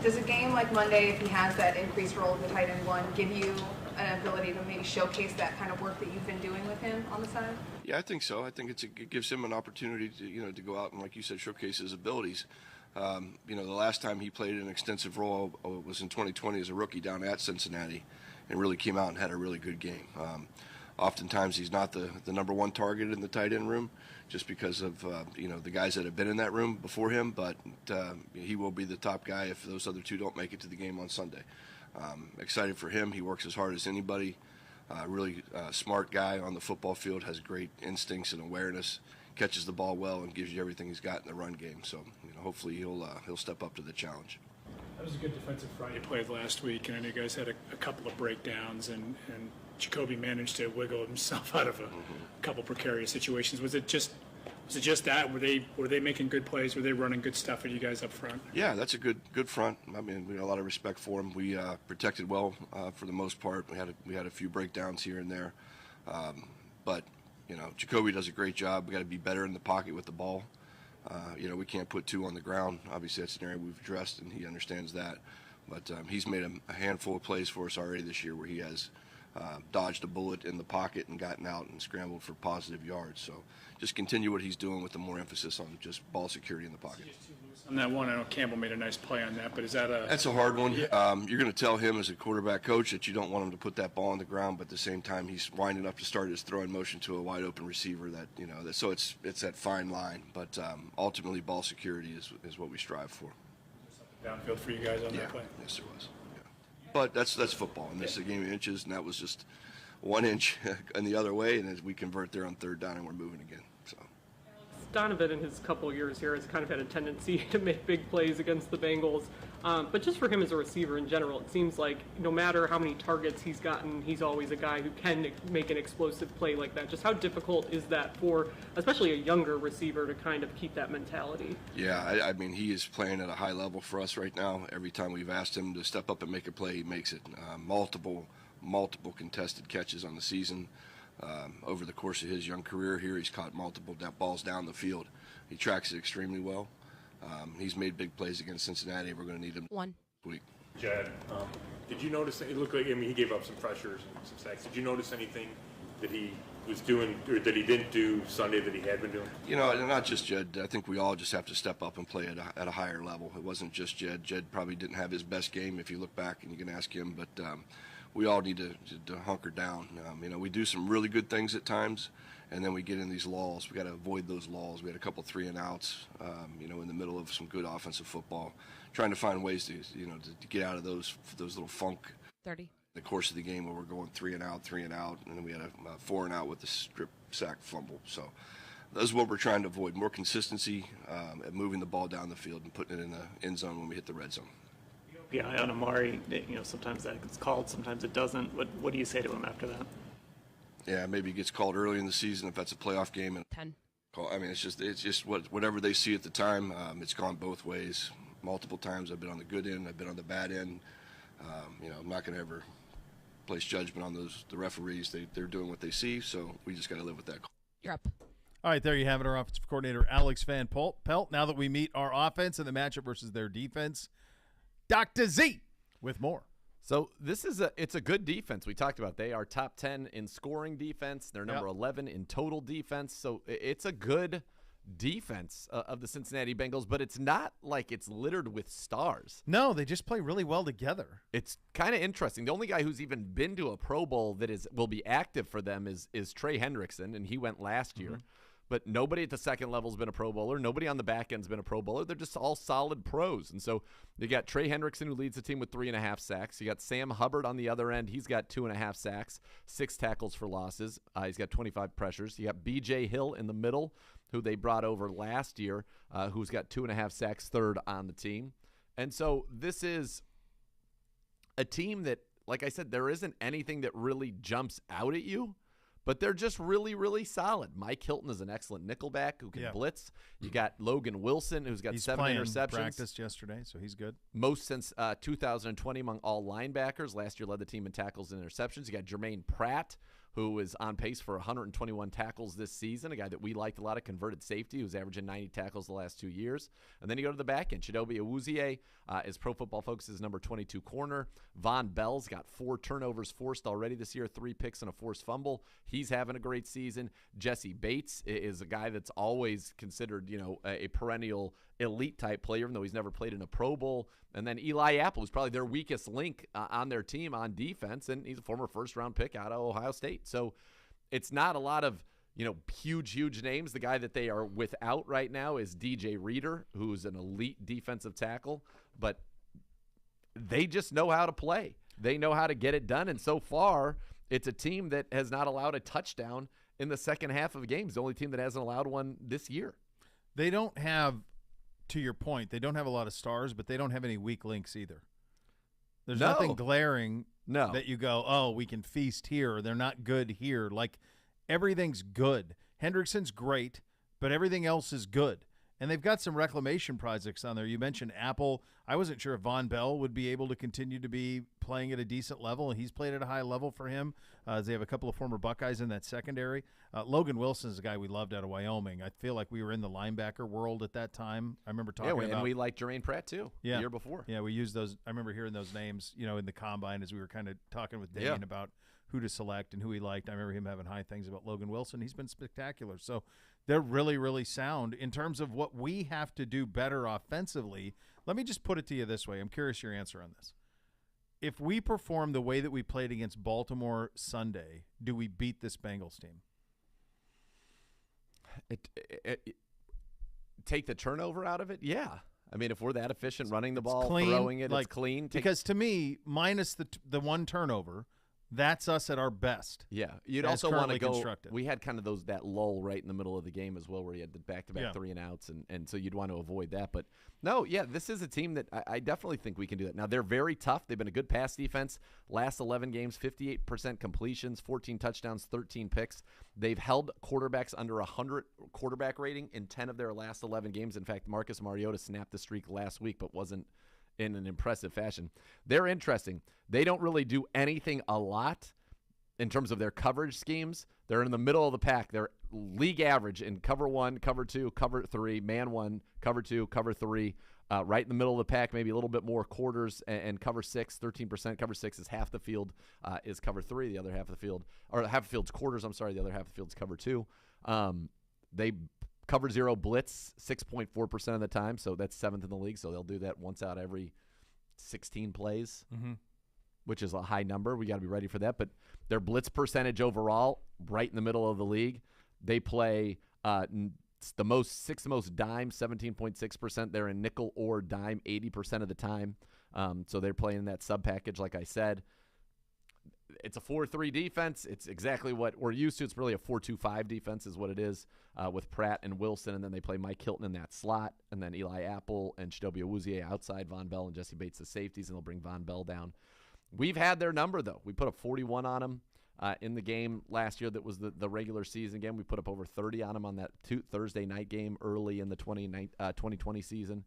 Does a game like Monday, if he has that increased role of the tight end one, give you an ability to maybe showcase that kind of work that you've been doing with him on the side? Yeah, I think so. I think it gives him an opportunity to go out and, like you said, showcase his abilities. The last time he played an extensive role was in 2020 as a rookie down at Cincinnati, and really came out and had a really good game. Oftentimes he's not the number one target in the tight end room, just because of the guys that have been in that room before him. But he will be the top guy if those other two don't make it to the game on Sunday. Excited for him. He works as hard as anybody. Really smart guy on the football field. Has great instincts and awareness. Catches the ball well and gives you everything he's got in the run game. So hopefully he'll step up to the challenge. That was a good defensive front you played last week, and I know you guys had a couple of breakdowns, and Jacoby managed to wiggle himself out of a couple precarious situations. Was it just that? Were they making good plays? Were they running good stuff at you guys up front? Yeah, that's a good front. I mean, we got a lot of respect for him. We protected well for the most part. We had a few breakdowns here and there, but Jacoby does a great job. We got to be better in the pocket with the ball. We can't put two on the ground. Obviously, that's an area we've addressed, and he understands that. But he's made a handful of plays for us already this year where he has dodged a bullet in the pocket and gotten out and scrambled for positive yards. So just continue what he's doing with the more emphasis on just ball security in the pocket. On that one, I know Campbell made a nice play on that, but is that That's a hard one. Yeah. You're going to tell him as a quarterback coach that you don't want him to put that ball on the ground, but at the same time, he's winding up to start his throwing motion to a wide open receiver. So it's that fine line. But ultimately, ball security is what we strive for. Downfield for you guys on that play? Yes, there was. Yeah. But that's football, and this is a game of inches, and that was just 1 inch in the other way, and as we convert there on third down, and we're moving again. So. Donovan in his couple of years here has kind of had a tendency to make big plays against the Bengals. But just for him as a receiver in general, it seems like no matter how many targets he's gotten, he's always a guy who can make an explosive play like that. Just how difficult is that for especially a younger receiver to kind of keep that mentality? Yeah, I mean, he is playing at a high level for us right now. Every time we've asked him to step up and make a play, he makes it. Multiple contested catches on the season. Over the course of his young career here, he's caught multiple balls down the field. He tracks it extremely well. He's made big plays against Cincinnati. We're going to need him One week. Jed, did you notice? It looked like he gave up some pressures and some sacks. Did you notice anything that he was doing or that he didn't do Sunday that he had been doing? Not just Jed. I think we all just have to step up and play at a higher level. It wasn't just Jed. Jed probably didn't have his best game if you look back and you can ask him, but we all need to hunker down. We do some really good things at times, and then we get in these lulls. We got to avoid those lulls. We had a couple 3-and-outs, in the middle of some good offensive football, trying to find ways to get out of those little funk. 30. The course of the game where we're going 3-and-out, and then we had a 4-and-out with the strip sack fumble. So That's what we're trying to avoid, more consistency at moving the ball down the field and putting it in the end zone when we hit the red zone. Yeah, on Amari, sometimes that gets called, sometimes it doesn't. What do you say to him after that? Yeah, maybe it gets called early in the season if that's a playoff game. And 10. I mean, it's just whatever they see at the time. It's gone both ways multiple times. I've been on the good end, I've been on the bad end. I'm not going to ever place judgment on the referees. They're doing what they see, so we just got to live with that. You're up. All right, there you have it, our offensive coordinator, Alex Van Pelt. Now that we meet our offense and the matchup versus their defense, Dr. Z with more. So it's a good defense. We talked about they are top 10 in scoring defense. They're number 11 in total defense. So it's a good defense of the Cincinnati Bengals, but it's not like it's littered with stars. No, they just play really well together. It's kind of interesting. The only guy who's even been to a Pro Bowl that will be active for them is Trey Hendrickson, and he went last year. But nobody at the second level has been a Pro Bowler. Nobody on the back end has been a Pro Bowler. They're just all solid pros. And so you got Trey Hendrickson, who leads the team with 3.5 sacks. You got Sam Hubbard on the other end. He's got 2.5 sacks, 6 tackles for losses. He's got 25 pressures. You got B.J. Hill in the middle, who they brought over last year, who's got 2.5 sacks, third on the team. And so this is a team that, like I said, there isn't anything that really jumps out at you. But they're just really, really solid. Mike Hilton is an excellent nickelback who can blitz. You got Logan Wilson, who's got 7 interceptions. Practiced yesterday, so he's good. Most since 2020 among all linebackers. Last year led the team in tackles and interceptions. You got Jermaine Pratt, who is on pace for 121 tackles this season, a guy that we liked a lot, a converted safety who's averaging 90 tackles the last 2 years. And then you go to the back end. Chidobe Awuzie is Pro Football Focus's number 22 corner. Von Bell's got 4 turnovers forced already this year, 3 picks and a forced fumble. He's having a great season. Jesse Bates is a guy that's always considered, a perennial elite type player, even though he's never played in a Pro Bowl. And then Eli Apple, who's probably their weakest link on their team on defense, and he's a former first-round pick out of Ohio State. So it's not a lot of, huge names. The guy that they are without right now is DJ Reader, who's an elite defensive tackle, but they just know how to play. They know how to get it done, and so far it's a team that has not allowed a touchdown in the second half of games, the only team that hasn't allowed one this year. They don't have, to your point, they don't have a lot of stars, but they don't have any weak links either. There's nothing glaring that you go, oh, we can feast here. They're not good here. Like, everything's good. Hendrickson's great, but everything else is good. And they've got some reclamation projects on there. You mentioned Apple. I wasn't sure if Von Bell would be able to continue to be playing at a decent level, and he's played at a high level for him. They have a couple of former Buckeyes in that secondary. Logan Wilson is a guy we loved out of Wyoming. I feel like we were in the linebacker world at that time. I remember talking about. And we liked Jermaine Pratt, too, the year before. Yeah, we used those. I remember hearing those names, in the combine as we were kind of talking with Dane about who to select and who he liked. I remember him having high things about Logan Wilson. He's been spectacular. So they're really, really sound. In terms of what we have to do better offensively, let me just put it to you this way. I'm curious your answer on this. If we perform the way that we played against Baltimore Sunday, do we beat this Bengals team? Take the turnover out of it? Yeah. I mean, if we're that efficient running the ball, clean, throwing it, it's clean. Because to me, minus the one turnover, that's us at our best. Yeah, you'd also want to go. We had kind of that lull right in the middle of the game as well, where you had the back-to-back 3 and outs, and so you'd want to avoid that. But no, this is a team that I definitely think we can do that. Now they're very tough. They've been a good pass defense. Last 11 games, 58% completions, 14 touchdowns, 13 picks. They've held quarterbacks under 100 quarterback rating in 10 of their last 11 games. In fact, Marcus Mariota snapped the streak last week, but wasn't in an impressive fashion. They're interesting. They don't really do anything a lot in terms of their coverage schemes. They're in the middle of the pack. They're league average in cover 1, cover 2, cover 3, man 1, cover 2, cover 3, right in the middle of the pack, maybe a little bit more quarters, and cover 6, 13%. Cover 6 is half the field is cover 3. The other half of the field, or half the field's quarters, I'm sorry. The other half of the field's cover 2. They cover 0 blitz 6.4% of the time, so that's 7th in the league. So they'll do that once out every 16 plays, which is a high number. We got to be ready for that. But their blitz percentage overall, right in the middle of the league. They play sixth most dime, 17.6%. They're in nickel or dime 80% of the time. So they're playing that sub package, like I said. it's a 4-3 defense. It's exactly what we're used to. It's really a 4-2-5 defense is what it is with Pratt and Wilson, and then they play Mike Hilton in that slot, and then Eli Apple and Chidobe Awuzie outside, Von Bell and Jesse Bates the safeties, and they'll bring Von Bell down. We've had their number, though. We put up 41 on them in the game last year that was the regular season game. We put up over 30 on them on that Thursday night game early in the 2020 season.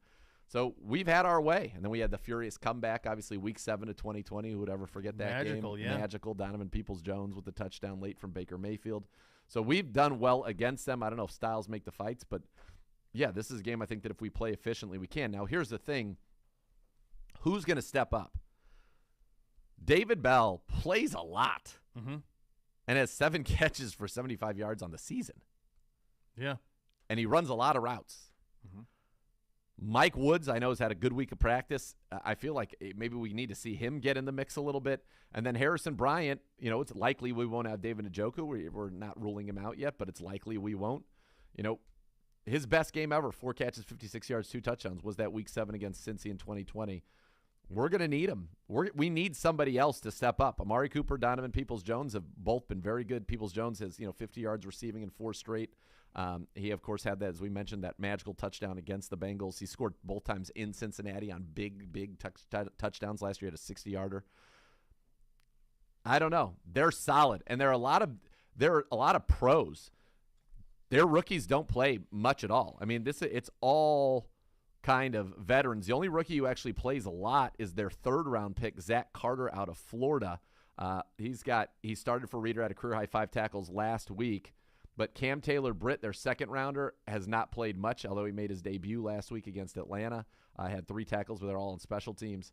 So we've had our way. And then we had the furious comeback, obviously, Week 7 of 2020. Who would ever forget that game? Yeah. Magical. Donovan Peoples-Jones with the touchdown late from Baker Mayfield. So we've done well against them. I don't know if styles make the fights, but, yeah, this is a game I think that if we play efficiently, we can. Now, here's the thing. Who's going to step up? David Bell plays a lot and has 7 catches for 75 yards on the season. Yeah. And he runs a lot of routes. Mike Woods, I know, has had a good week of practice. I feel like maybe we need to see him get in the mix a little bit. And then Harrison Bryant, it's likely we won't have David Njoku. We're not ruling him out yet, but it's likely we won't. His best game ever, 4 catches, 56 yards, 2 touchdowns, was that Week 7 against Cincy in 2020. We're going to need him. We need somebody else to step up. Amari Cooper, Donovan Peoples-Jones have both been very good. Peoples-Jones has 50 yards receiving in 4 straight. He, of course, had that, as we mentioned, that magical touchdown against the Bengals. He scored both times in Cincinnati on big touchdowns. Last year, he had a 60-yarder. I don't know. They're solid, and there are a lot of pros. Their rookies don't play much at all. I mean, it's all kind of veterans. The only rookie who actually plays a lot is their 3rd-round pick, Zach Carter, out of Florida. He started for Reader, had a career-high 5 tackles last week. But Cam Taylor-Britt, their 2nd-rounder, has not played much, although he made his debut last week against Atlanta. Had 3 tackles, but they're all on special teams.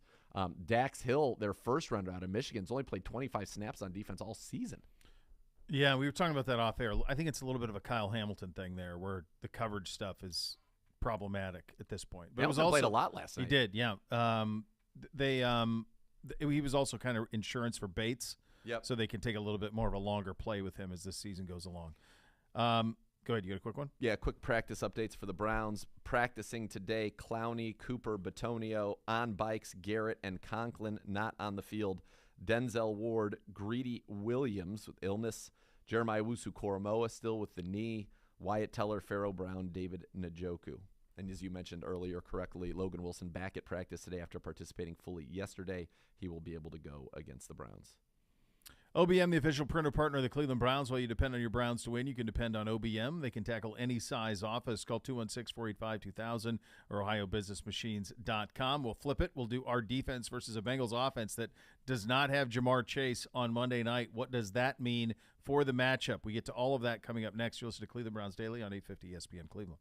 Dax Hill, their 1st-rounder out of Michigan, has only played 25 snaps on defense all season. Yeah, we were talking about that off air. I think it's a little bit of a Kyle Hamilton thing there where the coverage stuff is problematic at this point. But Hamilton played a lot last night. He did, yeah. He was also kind of insurance for Bates. Yep. So they can take a little bit more of a longer play with him as this season goes along. Go ahead. You got a quick one? Yeah, quick practice updates for the Browns. Practicing today, Clowney, Cooper, Batonio on bikes, Garrett and Conklin not on the field. Denzel Ward, Greedy Williams with illness. Jeremiah Wusu-Koromoa still with the knee. Wyatt Teller, Pharaoh Brown, David Njoku. And as you mentioned earlier correctly, Logan Wilson back at practice today after participating fully yesterday. He will be able to go against the Browns. OBM, the official printer partner of the Cleveland Browns. While you depend on your Browns to win, you can depend on OBM. They can tackle any size office. Call 216-485-2000 or OhioBusinessMachines.com. We'll flip it. We'll do our defense versus a Bengals offense that does not have Jamar Chase on Monday night. What does that mean for the matchup? We get to all of that coming up next. You'll listen to Cleveland Browns Daily on 850 ESPN Cleveland.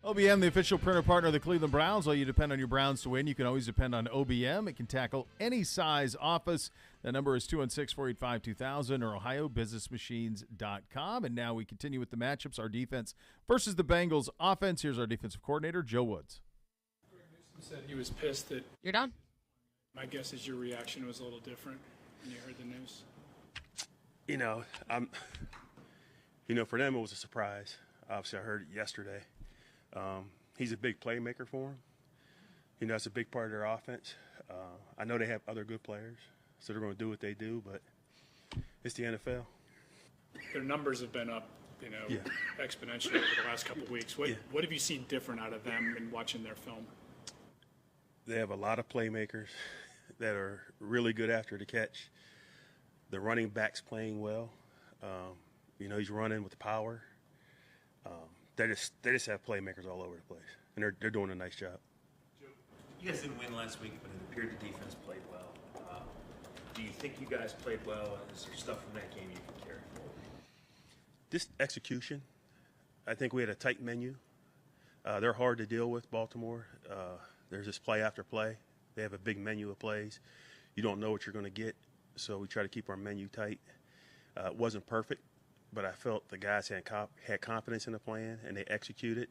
OBM, the official printer partner of the Cleveland Browns. While you depend on your Browns to win, you can always depend on OBM. It can tackle any size office. The number is 216-485-2000 or ohiobusinessmachines.com. And now we continue with the matchups. Our defense versus the Bengals offense. Here's our defensive coordinator, Joe Woods. You said he was pissed that. You're done. My guess is your reaction was a little different when you heard the news. For them it was a surprise. Obviously, I heard it yesterday. He's a big playmaker for them. That's a big part of their offense. I know they have other good players, so they're going to do what they do, but it's the NFL. Their numbers have been up, exponentially over the last couple of weeks. What have you seen different out of them in watching their film? They have a lot of playmakers that are really good after the catch. The running back's playing well. He's running with power. They just have playmakers all over the place, and they're doing a nice job. You guys didn't win last week, but it appeared the defense played well. Do you think you guys played well, and is there stuff from that game you can carry forward? Just execution. I think we had a tight menu. They're hard to deal with, Baltimore. There's just play after play. They have a big menu of plays. You don't know what you're going to get, so we try to keep our menu tight. It wasn't perfect, but I felt the guys had confidence in the plan, and they executed.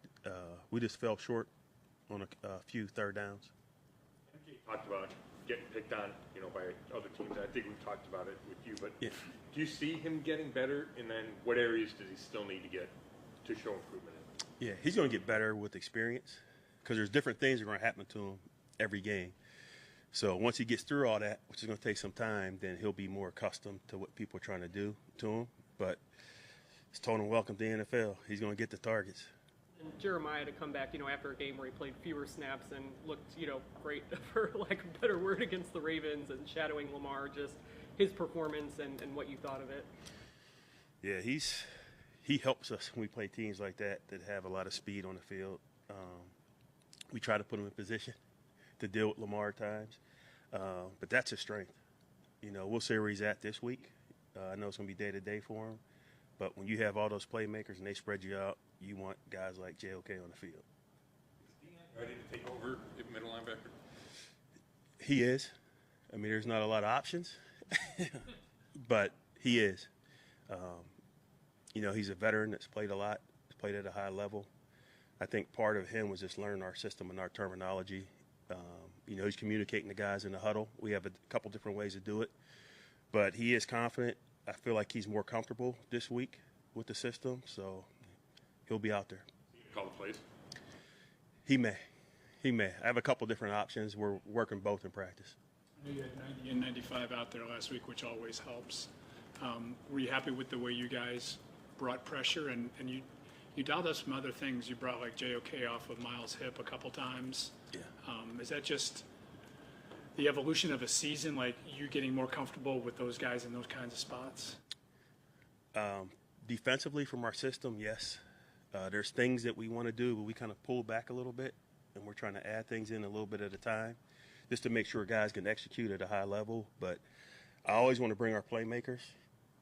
We just fell short on a few third downs. You talked about getting picked on, by other teams. I think we've talked about it with you, but do you see him getting better? And then what areas does he still need to get to show improvement in? Yeah, he's going to get better with experience because there's different things that are going to happen to him every game. So once he gets through all that, which is going to take some time, then he'll be more accustomed to what people are trying to do to him. But it's told him welcome to the NFL. He's going to get the targets. And Jeremiah to come back, after a game where he played fewer snaps and looked, great, for lack of a better word, against the Ravens and shadowing Lamar, just his performance and what you thought of it. Yeah, he helps us when we play teams like that have a lot of speed on the field. We try to put him in position to deal with Lamar at times, but that's his strength. We'll see where he's at this week. I know it's going to be day-to-day for him, but when you have all those playmakers and they spread you out, you want guys like JOK on the field. Is Deion ready to take over at middle linebacker? He is. There's not a lot of options, but he is. He's a veteran that's played a lot, played at a high level. I think part of him was just learning our system and our terminology. He's communicating to guys in the huddle. We have a couple different ways to do it, but he is confident. I feel like he's more comfortable this week with the system, so he'll be out there. Call the plays? He may. I have a couple different options. We're working both in practice. I know you had 90 and 95 out there last week, which always helps. Were you happy with the way you guys brought pressure? And you dialed up some other things. You brought like JOK off of Miles' hip a couple times. Yeah. Is that just the evolution of a season, like you getting more comfortable with those guys in those kinds of spots? Defensively from our system, yes. There's things that we want to do, but we kind of pull back a little bit, and we're trying to add things in a little bit at a time just to make sure guys can execute at a high level. But I always want to bring our playmakers,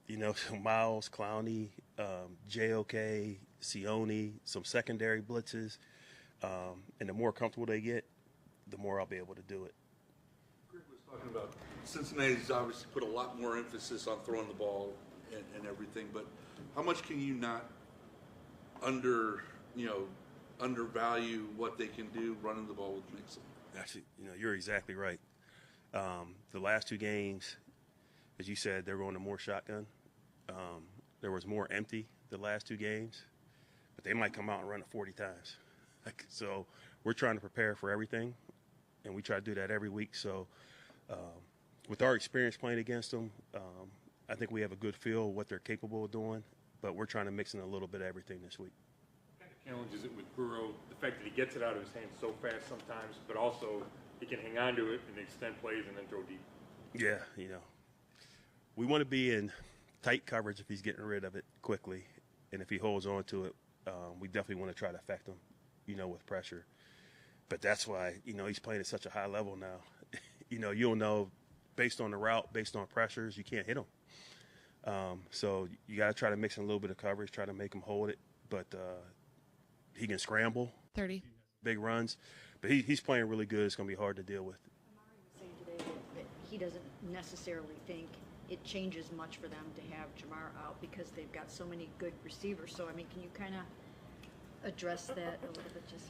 so Miles, Clowney, JOK, Sione, some secondary blitzes, and the more comfortable they get, the more I'll be able to do it. Greg was talking about Cincinnati's obviously put a lot more emphasis on throwing the ball and everything, but how much can you not undervalue what they can do running the ball with Mixon? Actually, you're exactly right. The last two games, as you said, they're going to more shotgun. There was more empty the last two games, but they might come out and run it 40 times. So we're trying to prepare for everything, and we try to do that every week. So with our experience playing against them, I think we have a good feel of what they're capable of doing, but we're trying to mix in a little bit of everything this week. What kind of challenge is it with Burrow, the fact that he gets it out of his hands so fast sometimes, but also he can hang on to it and extend plays and then throw deep? Yeah, we want to be in tight coverage if he's getting rid of it quickly, and if he holds on to it, we definitely want to try to affect him, with pressure. But that's why, he's playing at such a high level now. You'll know based on the route, based on pressures, you can't hit him. So you got to try to mix in a little bit of coverage, try to make him hold it. But he can scramble, 30. Big runs, but he's playing really good. It's going to be hard to deal with. Saying today that he doesn't necessarily think it changes much for them to have Jamar out because they've got so many good receivers. So, I mean, can you kind of address that a little bit? Just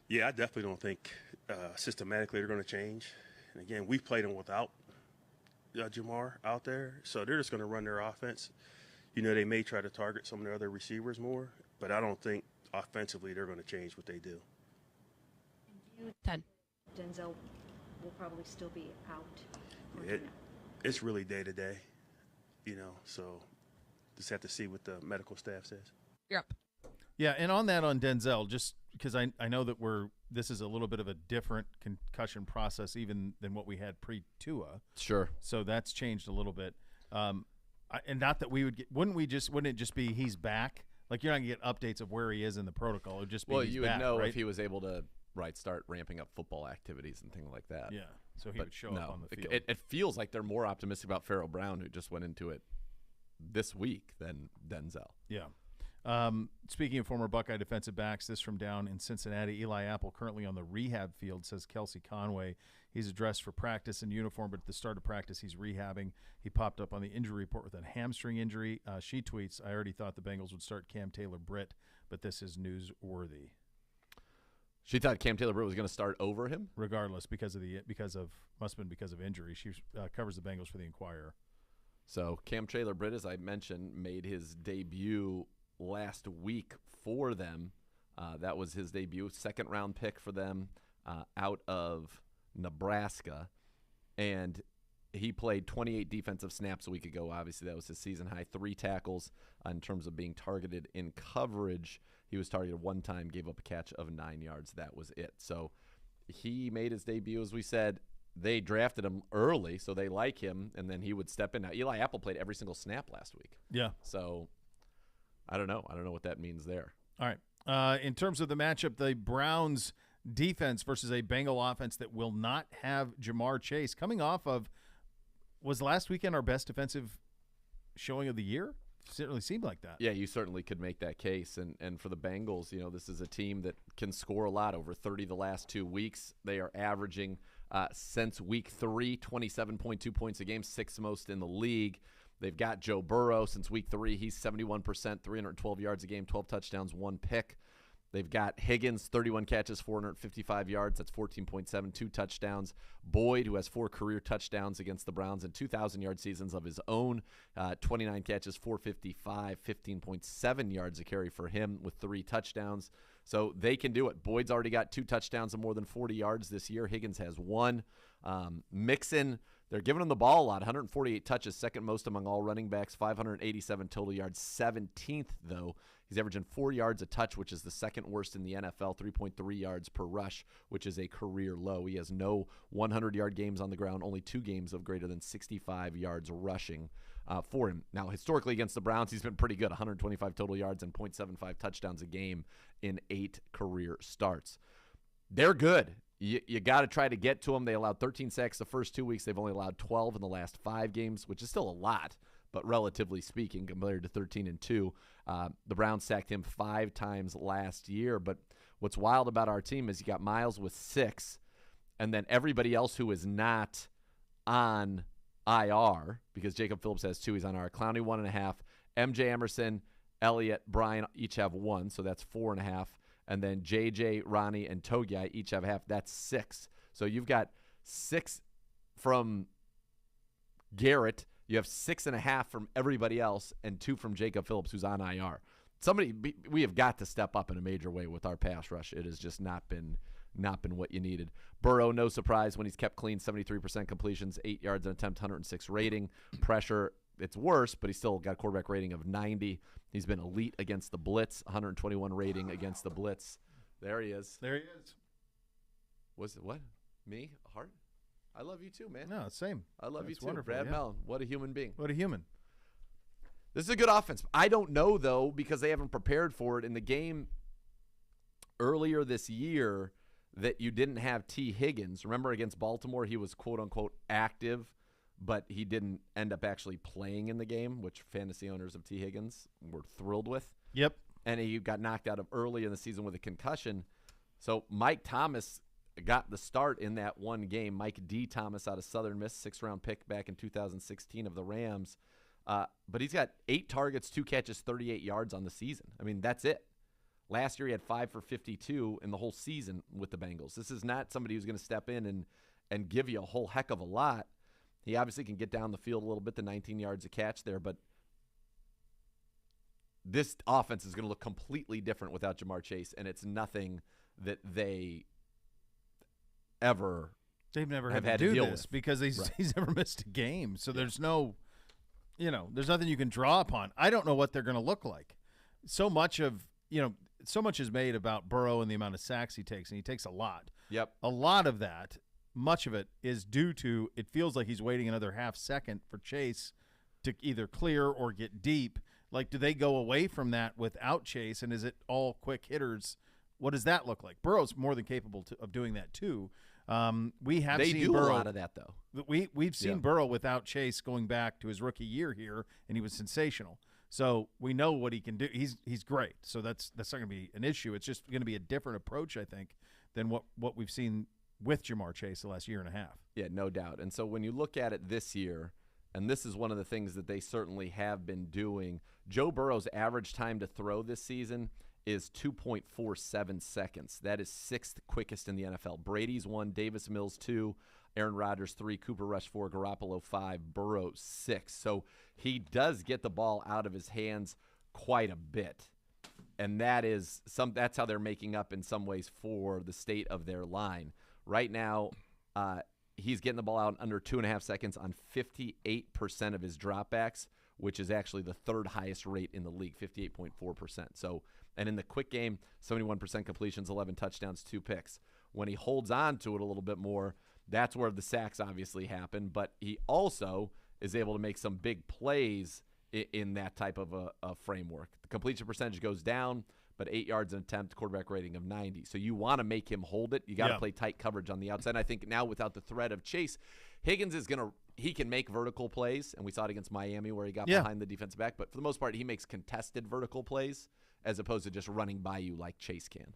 Yeah, I definitely don't think systematically they're going to change. And again, we've played them without Jamar out there, so they're just going to run their offense. You know, they may try to target some of their other receivers more, but I don't think offensively they're going to change what they do. 10. Denzel will probably still be out. It's really day to day, you know, so just have to see what the medical staff says. Yep. Yeah, and on Denzel, just because I know that this is a little bit of a different concussion process even than what we had pre-Tua. Sure. So that's changed a little bit. And not that we would get, wouldn't it just be he's back? Like you're not going to get updates of where he is in the protocol. It would just be he's you back, would know right? if he was able to start ramping up football activities and things like that. Yeah, so he would show up on the field. It feels like they're more optimistic about Pharaoh Brown, who just went into it this week, than Denzel. Yeah. Speaking of former Buckeye defensive backs, this from down in Cincinnati. Eli Apple currently on the rehab field, says Kelsey Conway. He's dressed for practice in uniform, but at the start of practice, he's rehabbing. He popped up on the injury report with a hamstring injury. She tweets, I already thought the Bengals would start Cam Taylor-Britt, but this is newsworthy. She thought Cam Taylor-Britt was going to start over him? Regardless, because of must have been because of injury. She covers the Bengals for the Inquirer. So Cam Taylor-Britt, as I mentioned, made his debut last week for them. That was his debut, second-round pick for them out of Nebraska. And he played 28 defensive snaps a week ago. Obviously, that was his season high. 3 tackles in terms of being targeted in coverage. He was targeted one time, gave up a catch of 9 yards. That was it. So he made his debut, as we said. They drafted him early, so they like him, and then he would step in. Now, Eli Apple played every single snap last week. Yeah. So I don't know. I don't know what that means there. All right. In terms of the matchup, the Browns defense versus a Bengal offense that will not have Jamar Chase, coming off of, was last weekend our best defensive showing of the year? Certainly seemed like that. Yeah, you certainly could make that case. And for the Bengals, you know, this is a team that can score a lot. Over 30 the last 2 weeks. They are averaging, since week 3, 27.2 points a game, 6th most in the league. They've got Joe Burrow since week 3. He's 71%, 312 yards a game, 12 touchdowns, 1 pick. They've got Higgins, 31 catches, 455 yards. That's 14.7, 2 touchdowns. Boyd, who has 4 career touchdowns against the Browns in 2,000-yard seasons of his own. 29 catches, 455, 15.7 yards a carry for him with 3 touchdowns. So they can do it. Boyd's already got 2 touchdowns and more than 40 yards this year. Higgins has 1. Mixon, they're giving him the ball a lot. 148 touches, second most among all running backs. 587 total yards, 17th, though. He's averaging 4 yards a touch, which is the second worst in the NFL, 3.3 yards per rush, which is a career low. He has no 100-yard games on the ground, only 2 games of greater than 65 yards rushing for him. Now, historically against the Browns, he's been pretty good, 125 total yards and 0.75 touchdowns a game in 8 career starts. They're good. You got to try to get to them. They allowed 13 sacks the first 2 weeks. They've only allowed 12 in the last 5 games, which is still a lot, but relatively speaking, compared to 13-2. The Browns sacked him 5 times last year. But what's wild about our team is you got Miles with 6, and then everybody else who is not on IR, because Jacob Phillips has 2, he's on IR. Clowney 1.5, MJ Emerson, Elliott, Brian each have 1, so that's 4.5. And then JJ, Ronnie, and Togiai each have half. That's 6. So you've got 6 from Garrett. You have 6.5 from everybody else, and 2 from Jacob Phillips, who's on IR. We have got to step up in a major way with our pass rush. It has just not been what you needed. Burrow, no surprise when he's kept clean, 73% completions, 8 yards an attempt, 106 rating. Pressure, it's worse, but he's still got a quarterback rating of 90. He's been elite against the blitz, 121 rating against the blitz. There he is. There he is. Was it what? Me? A heart? I love you too, man. No, same. I love you That's too. wonderful, Brad yeah. Mellon. What a human being. What a human. This is a good offense. I don't know, though, because they haven't prepared for it. In the game earlier this year that you didn't have T. Higgins. Remember against Baltimore, he was quote-unquote active, but he didn't end up actually playing in the game, which fantasy owners of T. Higgins were thrilled with. Yep. And he got knocked out of early in the season with a concussion. So Mike Thomas got the start in that one game. Mike D. Thomas out of Southern Miss, 6th-round pick back in 2016 of the Rams. But he's got 8 targets, 2 catches, 38 yards on the season. I mean, that's it. Last year he had 5 for 52 in the whole season with the Bengals. This is not somebody who's going to step in and give you a whole heck of a lot. He obviously can get down the field a little bit, the 19 yards a catch there, but this offense is going to look completely different without Jamar Chase, and it's nothing that they've never had had to do deal this with. because he's Right. he's never missed a game. So there's no, there's nothing you can draw upon. I don't know what they're going to look like. So much is made about Burrow and the amount of sacks he takes, and he takes a lot. Yep. A lot of that, much of it, is due to it feels like he's waiting another half second for Chase to either clear or get deep. Like, do they go away from that without Chase, and is it all quick hitters? What does that look like? Burrow's more than capable of doing that too. We have They seen do Burrow, a lot of that, though. We've seen Burrow without Chase going back to his rookie year here, and he was sensational. So we know what he can do. He's great. So that's not going to be an issue. It's just going to be a different approach, I think, than what we've seen with Jamar Chase the last year and a half. Yeah, no doubt. And so when you look at it this year, and this is one of the things that they certainly have been doing, Joe Burrow's average time to throw this season is 2.47 seconds. That is 6th quickest in the NFL. Brady's 1, Davis Mills 2, Aaron Rodgers 3, Cooper Rush 4, Garoppolo 5, Burrow 6. So he does get the ball out of his hands quite a bit. And that's how they're making up in some ways for the state of their line. Right now, he's getting the ball out in under 2.5 seconds on 58% of his dropbacks, which is actually the 3rd highest rate in the league, 58.4%. So, and in the quick game, 71% completions, 11 touchdowns, 2 picks. When he holds on to it a little bit more, that's where the sacks obviously happen. But he also is able to make some big plays in that type of a framework. The completion percentage goes down, but 8 yards an attempt, quarterback rating of 90. So you want to make him hold it. You got to play tight coverage on the outside. And I think now without the threat of Chase, Higgins he can make vertical plays, and we saw it against Miami where he got behind the defensive back. But for the most part, he makes contested vertical plays as opposed to just running by you like Chase can.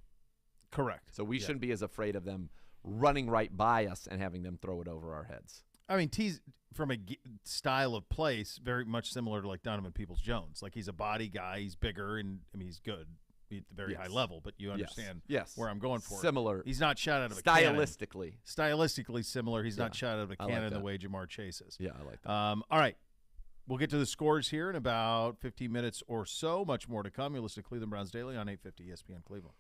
Correct. So we shouldn't be as afraid of them running right by us and having them throw it over our heads. I mean, T's from a style of place very much similar to like Donovan Peoples-Jones. Like, he's a body guy. He's bigger, and I mean, he's good at the very high level. But you understand where I'm going for. Similar. He's not shot out of a cannon. Stylistically similar. He's not shot out of a cannon the way Jamar Chase is. Yeah, I like that. All right. We'll get to the scores here in about 15 minutes or so. Much more to come. You're listening to Cleveland Browns Daily on 850 ESPN Cleveland.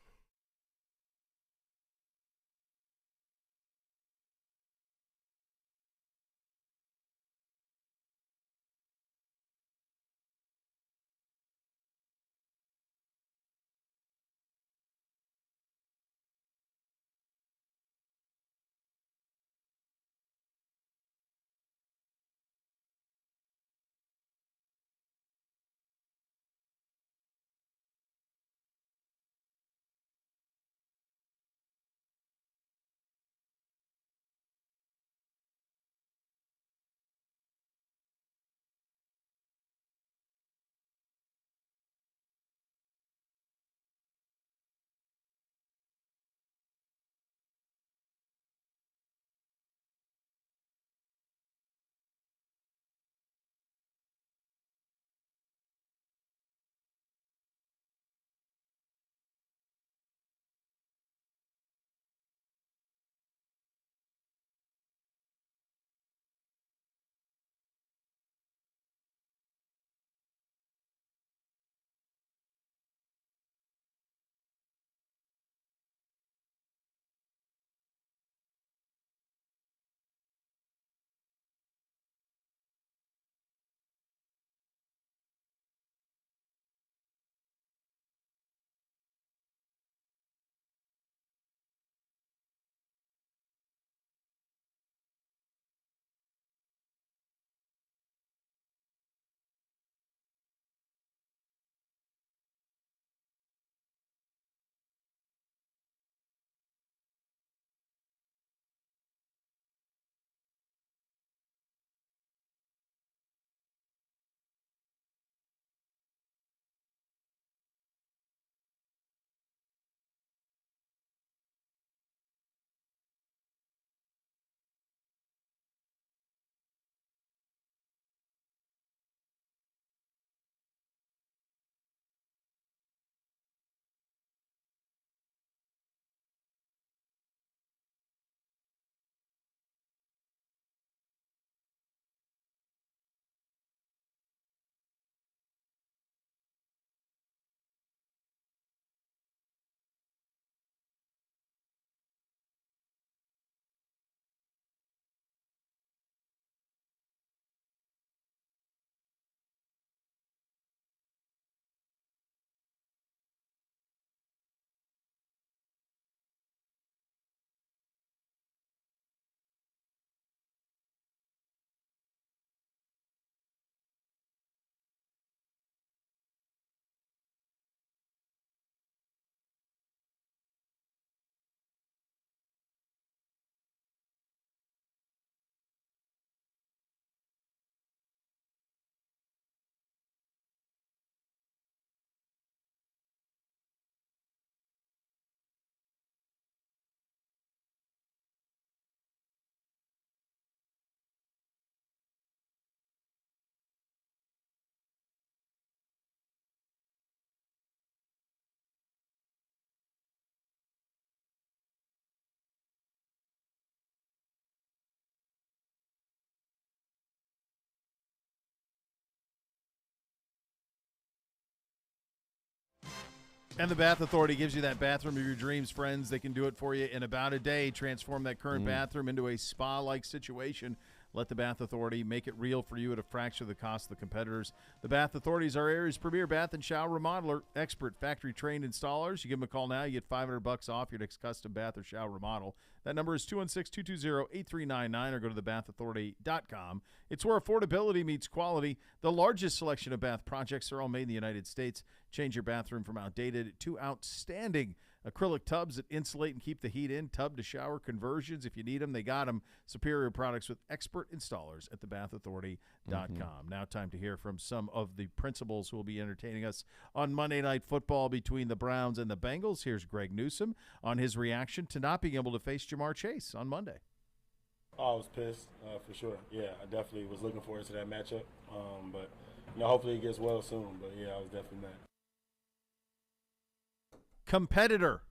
And the Bath Authority gives you that bathroom of your dreams, friends. They can do it for you in about a day. Transform that current bathroom into a spa-like situation. Let the Bath Authority make it real for you at a fraction of the cost of the competitors. The Bath Authority is our area's premier bath and shower remodeler, expert factory-trained installers. You give them a call now, you get $500 off your next custom bath or shower remodel. That number is 216-220-8399 or go to thebathauthority.com. It's where affordability meets quality. The largest selection of bath projects are all made in the United States. Change your bathroom from outdated to outstanding. Acrylic tubs that insulate and keep the heat in, tub-to-shower conversions. If you need them, they got them. Superior products with expert installers at thebathauthority.com. Now time to hear from some of the principals who will be entertaining us on Monday Night Football between the Browns and the Bengals. Here's Greg Newsome on his reaction to not being able to face Jamar Chase on Monday. Oh, I was pissed, for sure. Yeah, I definitely was looking forward to that matchup. But hopefully he gets well soon. But, yeah, I was definitely mad. Competitor.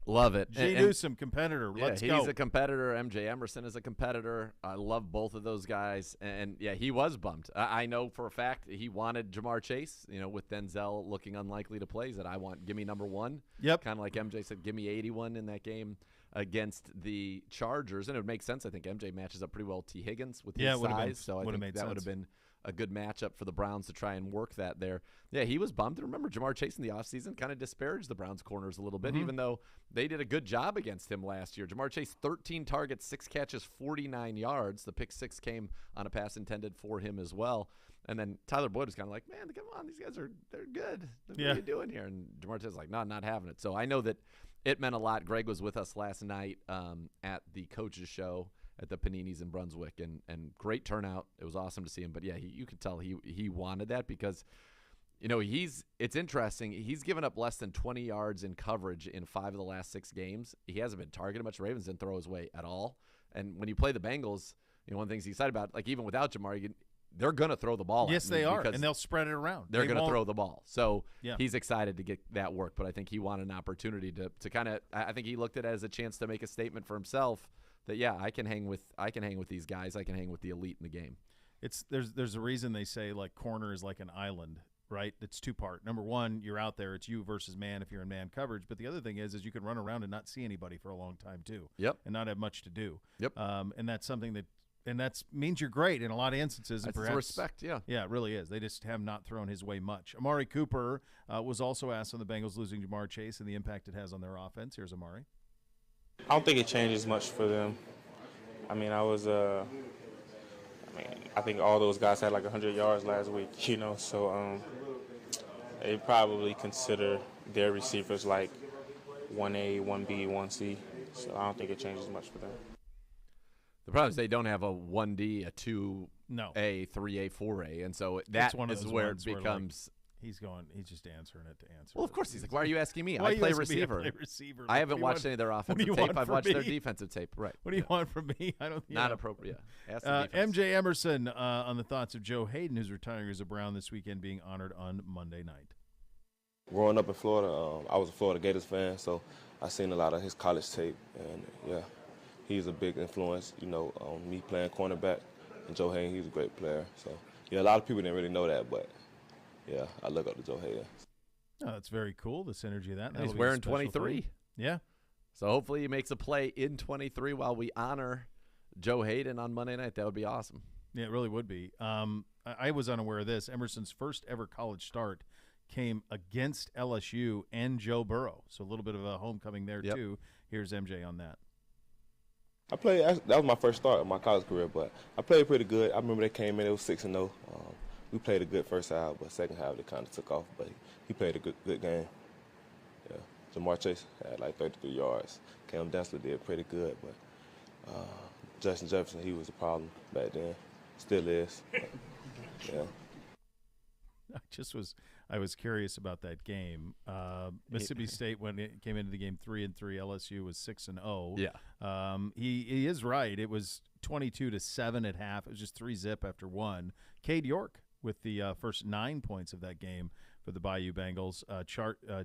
Love it. Jay Newsome, competitor. Let's go. He's a competitor. MJ Emerson is a competitor. I love both of those guys. And, yeah, he was bummed. I know for a fact he wanted Jamar Chase, with Denzel looking unlikely to play. He said, give me number one. Yep. Kind of like MJ said, give me 81 in that game against the Chargers. And it would make sense. I think MJ matches up pretty well with T. Higgins with his size. So I think that would have been a good matchup for the Browns to try and work that there. Yeah, he was bummed. And remember, Jamar Chase in the offseason kind of disparaged the Browns corners a little bit, even though they did a good job against him last year. Jamar Chase, 13 targets, 6 catches, 49 yards. The pick 6 came on a pass intended for him as well. And then Tyler Boyd was kind of like, man, come on, these guys they're good. What are you doing here? And Jamar Chase was like, no, not having it. So I know that it meant a lot. Greg was with us last night at the coaches show at the Paninis in Brunswick, and great turnout. It was awesome to see him. But, yeah, you could tell he wanted that because, it's interesting. He's given up less than 20 yards in coverage in 5 of the last 6 games. He hasn't been targeted much. Ravens didn't throw his way at all. And when you play the Bengals, one of the things he's excited about, like even without Jamar, they're going to throw the ball. Yes, they are, and they'll spread it around. They're going to throw the ball. So he's excited to get that work. But I think he wanted an opportunity to kind of – I think he looked at it as a chance to make a statement for himself that, yeah, I can hang with these guys. I can hang with the elite in the game. There's a reason they say, like, corner is like an island, right? It's two-part. Number one, you're out there. It's you versus man if you're in man coverage. But the other thing is you can run around and not see anybody for a long time too. Yep. And not have much to do. Yep. And that's something that – and that means you're great in a lot of instances. That's perhaps, respect, yeah. Yeah, it really is. They just have not thrown his way much. Amari Cooper was also asked on the Bengals losing Jamar Chase and the impact it has on their offense. Here's Amari. I don't think it changes much for them. I mean, I think all those guys had like 100 yards last week, so they probably consider their receivers like 1A, 1B, 1C, so I don't think it changes much for them. The problem is they don't have a 1D, a 2A, 3A, 4A, and so that is where it becomes He's just answering it to answer. Well, of course he's like, why are you asking me? I play receiver. I haven't watched any of their offensive tape. I've watched their defensive tape. Right. What do you want from me? I don't. Not appropriate. MJ Emerson on the thoughts of Joe Hayden, who's retiring as a Brown this weekend, being honored on Monday night. Growing up in Florida, I was a Florida Gators fan, so I seen a lot of his college tape, and yeah, he's a big influence, on me playing cornerback. And Joe Hayden, he's a great player. So yeah, a lot of people didn't really know that, but yeah, I look up to Joe Hayden. Oh, that's very cool, the synergy of that. And he's wearing 23. Yeah. So hopefully he makes a play in 23 while we honor Joe Hayden on Monday night. That would be awesome. Yeah, it really would be. I was unaware of this. Emerson's first ever college start came against LSU and Joe Burrow. So a little bit of a homecoming there, too. Here's MJ on that. That was my first start of my college career, but I played pretty good. I remember they came in, it was 6-0. We played a good first half, but second half they kind of took off. But he played a good game. Yeah, Jamar Chase had like 33 yards. Cam Densler did pretty good, but Justin Jefferson, he was a problem back then. Still is. But, yeah. I was curious about that game. Mississippi State, when it came into the game 3-3, LSU was 6-0. Yeah. He is right. It was 22-7 at half. It was just 3-zip after one. Cade York with the first 9 points of that game for the Bayou Bengals.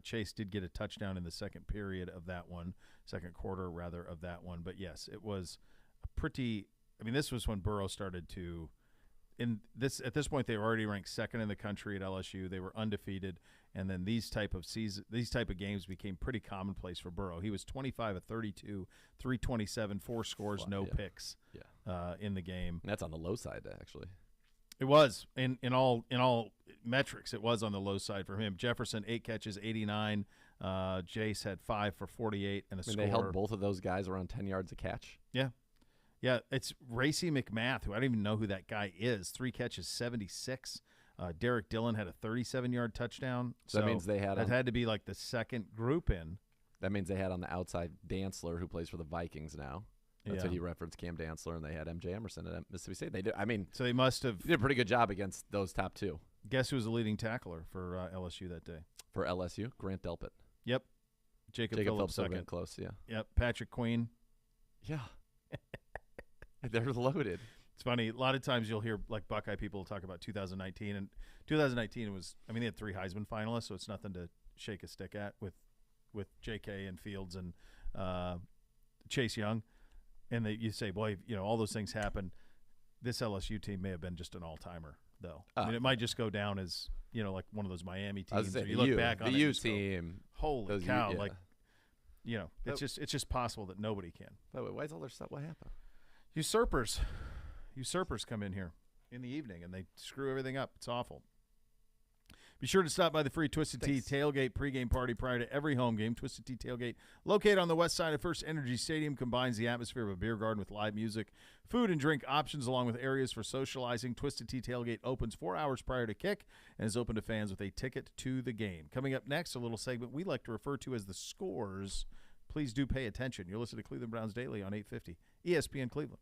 Chase did get a touchdown in the second quarter of that one. But yes, it was a pretty. I mean, this was when Burrow started to at this point they were already ranked second in the country at LSU. They were undefeated, and then these type of games became pretty commonplace for Burrow. He was 25 of 32, 327, 4 scores, no picks. In the game. And that's on the low side, actually. It was in all metrics. It was on the low side for him. Jefferson 8 catches, 89. Jace had 5 for 48 and a score. They held both of those guys around 10 yards a catch. Yeah, it's Racy McMath, who I don't even know who that guy is. 3 catches, 76. Derek Dillon had a 37-yard touchdown. So that means they had that had to be like the second group in. That means they had on the outside Dantzler, who plays for the Vikings now. That's what he referenced, Cam Dantzler, and they had MJ Emerson at Mississippi State. They did. I mean, so they must have did a pretty good job against those top two. Guess who was the leading tackler for LSU that day? For LSU, Grant Delpit. Yep. Jacob Phillips second. Close, yeah. Yep. Patrick Queen. Yeah. They're loaded. It's funny. A lot of times you'll hear like Buckeye people talk about 2019, and 2019 was. I mean, they had 3 Heisman finalists, so it's nothing to shake a stick at with J.K. and Fields and Chase Young. And you say, boy, all those things happen. This LSU team may have been just an all-timer, though. I mean, it might just go down as like one of those Miami teams. You look back on the it, U team. Holy cow! It's just possible that nobody can. By the way, why is all their stuff? What happened? Usurpers come in here in the evening and they screw everything up. It's awful. Be sure to stop by the free Twisted Tea Tailgate pregame party prior to every home game. Twisted Tea Tailgate, located on the west side of First Energy Stadium, combines the atmosphere of a beer garden with live music, food and drink options, along with areas for socializing. Twisted Tea Tailgate opens 4 hours prior to kick and is open to fans with a ticket to the game. Coming up next, a little segment we like to refer to as the Scores. Please do pay attention. You're listening to Cleveland Browns Daily on 850 ESPN Cleveland.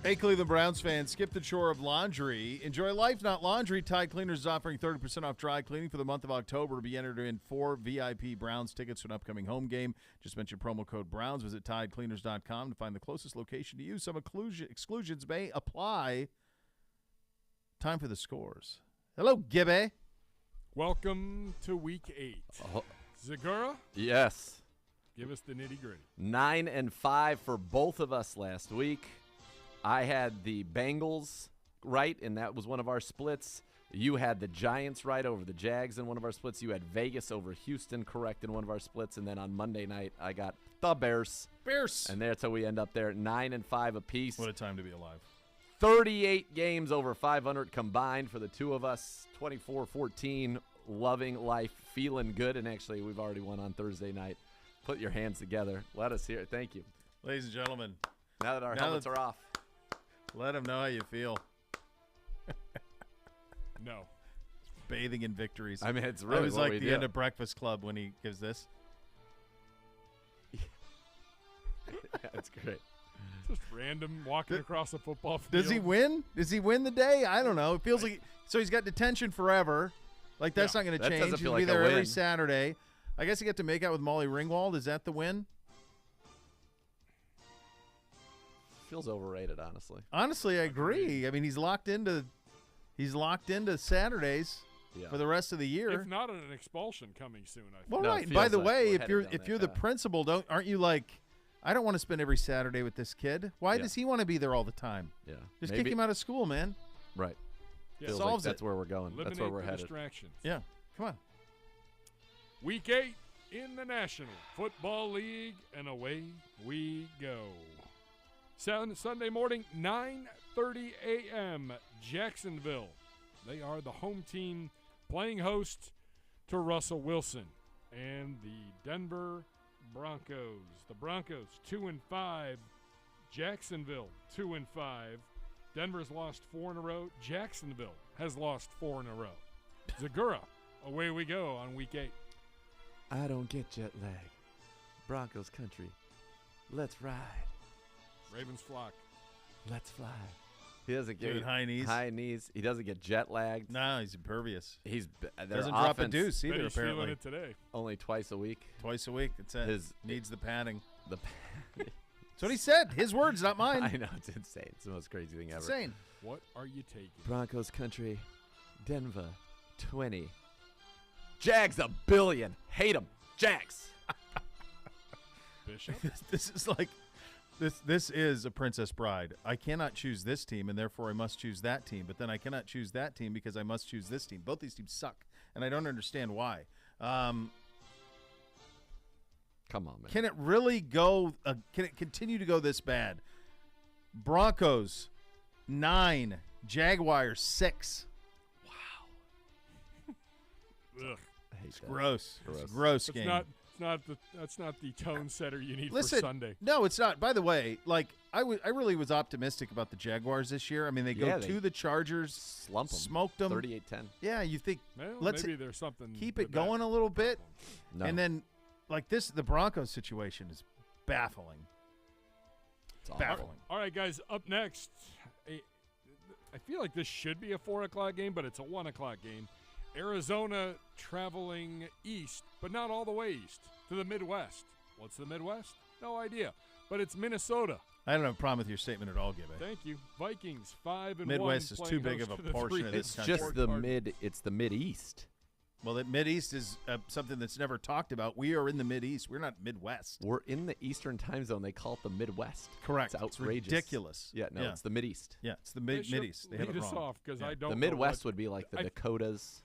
Hey, Cleveland Browns fans, skip the chore of laundry. Enjoy life, not laundry. Tide Cleaners is offering 30% off dry cleaning for the month of October. Be entered in 4 VIP Browns tickets to an upcoming home game. Just mention promo code Browns. Visit TideCleaners.com to find the closest location to you. Some exclusions may apply. Time for the scores. Hello, Gibby. Welcome to Week 8. Zagura? Yes. Give us the nitty-gritty. 9-5 for both of us last week. I had the Bengals right, and that was one of our splits. You had the Giants right over the Jags in one of our splits. You had Vegas over Houston correct in one of our splits. And then on Monday night, I got the Bears. And that's how we end up there at 9-5 apiece. What a time to be alive. 38 games over 500 combined for the two of us. 24-14, loving life, feeling good. And actually, we've already won on Thursday night. Put your hands together. Let us hear it. Thank you. Ladies and gentlemen. Now that our helmets are off. Let them know how you feel. No. Bathing in victories. I mean, it's really it was what like the end of Breakfast Club when he gives this. That's great. Just random walking across a football field. Does he win? Does he win the day? I don't know. It feels like so he's got detention forever. Like that's not going to change. He'll be there every Saturday. I guess he got to make out with Molly Ringwald. Is that the win? Feels overrated, honestly. Honestly, I agree. I mean, he's locked into Saturdays for the rest of the year. If not an expulsion coming soon, I think. Well, right. By the way, if you're the principal, aren't you like, I don't want to spend every Saturday with this kid. Why does he want to be there all the time? Yeah. Just kick him out of school, man. Right. Yeah. Feels like that's where we're going. Eliminate that's where we're headed. Distractions. Yeah. Come on. Week 8 in the National Football League, and away we go. Sunday morning, 9:30 a.m., Jacksonville. They are the home team playing host to Russell Wilson and the Denver Broncos. The Broncos 2-5, Jacksonville 2-5. Denver's lost 4 in a row. Jacksonville has lost 4 in a row. Zagura, away we go on Week 8. I don't get jet lag. Broncos country. Let's ride. Ravens flock. Let's fly. He doesn't get high knees. High knees. He doesn't get jet lagged. No, he's impervious. Doesn't drop a deuce either. He's apparently, feeling it today. Only twice a week. Twice a week. That's it. Needs the padding. That's what he said. His words, not mine. I know, it's insane. It's the most crazy thing ever. Insane. What are you taking? Broncos country, Denver, 20. Jags $1 billion. Hate them. Jags. Bishop. This is like. This is a Princess Bride. I cannot choose this team, and therefore I must choose that team. But then I cannot choose that team because I must choose this team. Both these teams suck, and I don't understand why. Come on, man. Can it really go? Can it continue to go this bad? Broncos 9, Jaguars 6. Wow. Ugh. I hate it's that. Gross. It's a gross game. That's not the tone setter you need Listen, for Sunday. No, it's not. By the way, like I really was optimistic about the Jaguars this year. I mean, they go to the Chargers, slump them, smoked them, 38-10. Yeah, you think maybe there's something. Keep it going a little bit, no. And then like the Broncos situation is baffling. It's baffling. All right, guys. Up next, I feel like this should be a 4:00 game, but it's a 1:00 game. Arizona traveling east, but not all the way east, to the Midwest. What's the Midwest? No idea. But it's Minnesota. I don't have a problem with your statement at all, Gibby. Thank you. Vikings 5-1. Midwest is too big of a portion of this country. It's just it's the Mid-East. Well, the Mid-East is something that's never talked about. We are in the Mid-East. We're not Midwest. We're in the Eastern time zone. They call it the Midwest. Correct. It's outrageous. It's ridiculous. Yeah, no, it's the Mid-East. Yeah, it's the Mid-East. They have it lead us wrong. off because I don't The Midwest would be like the Dakotas.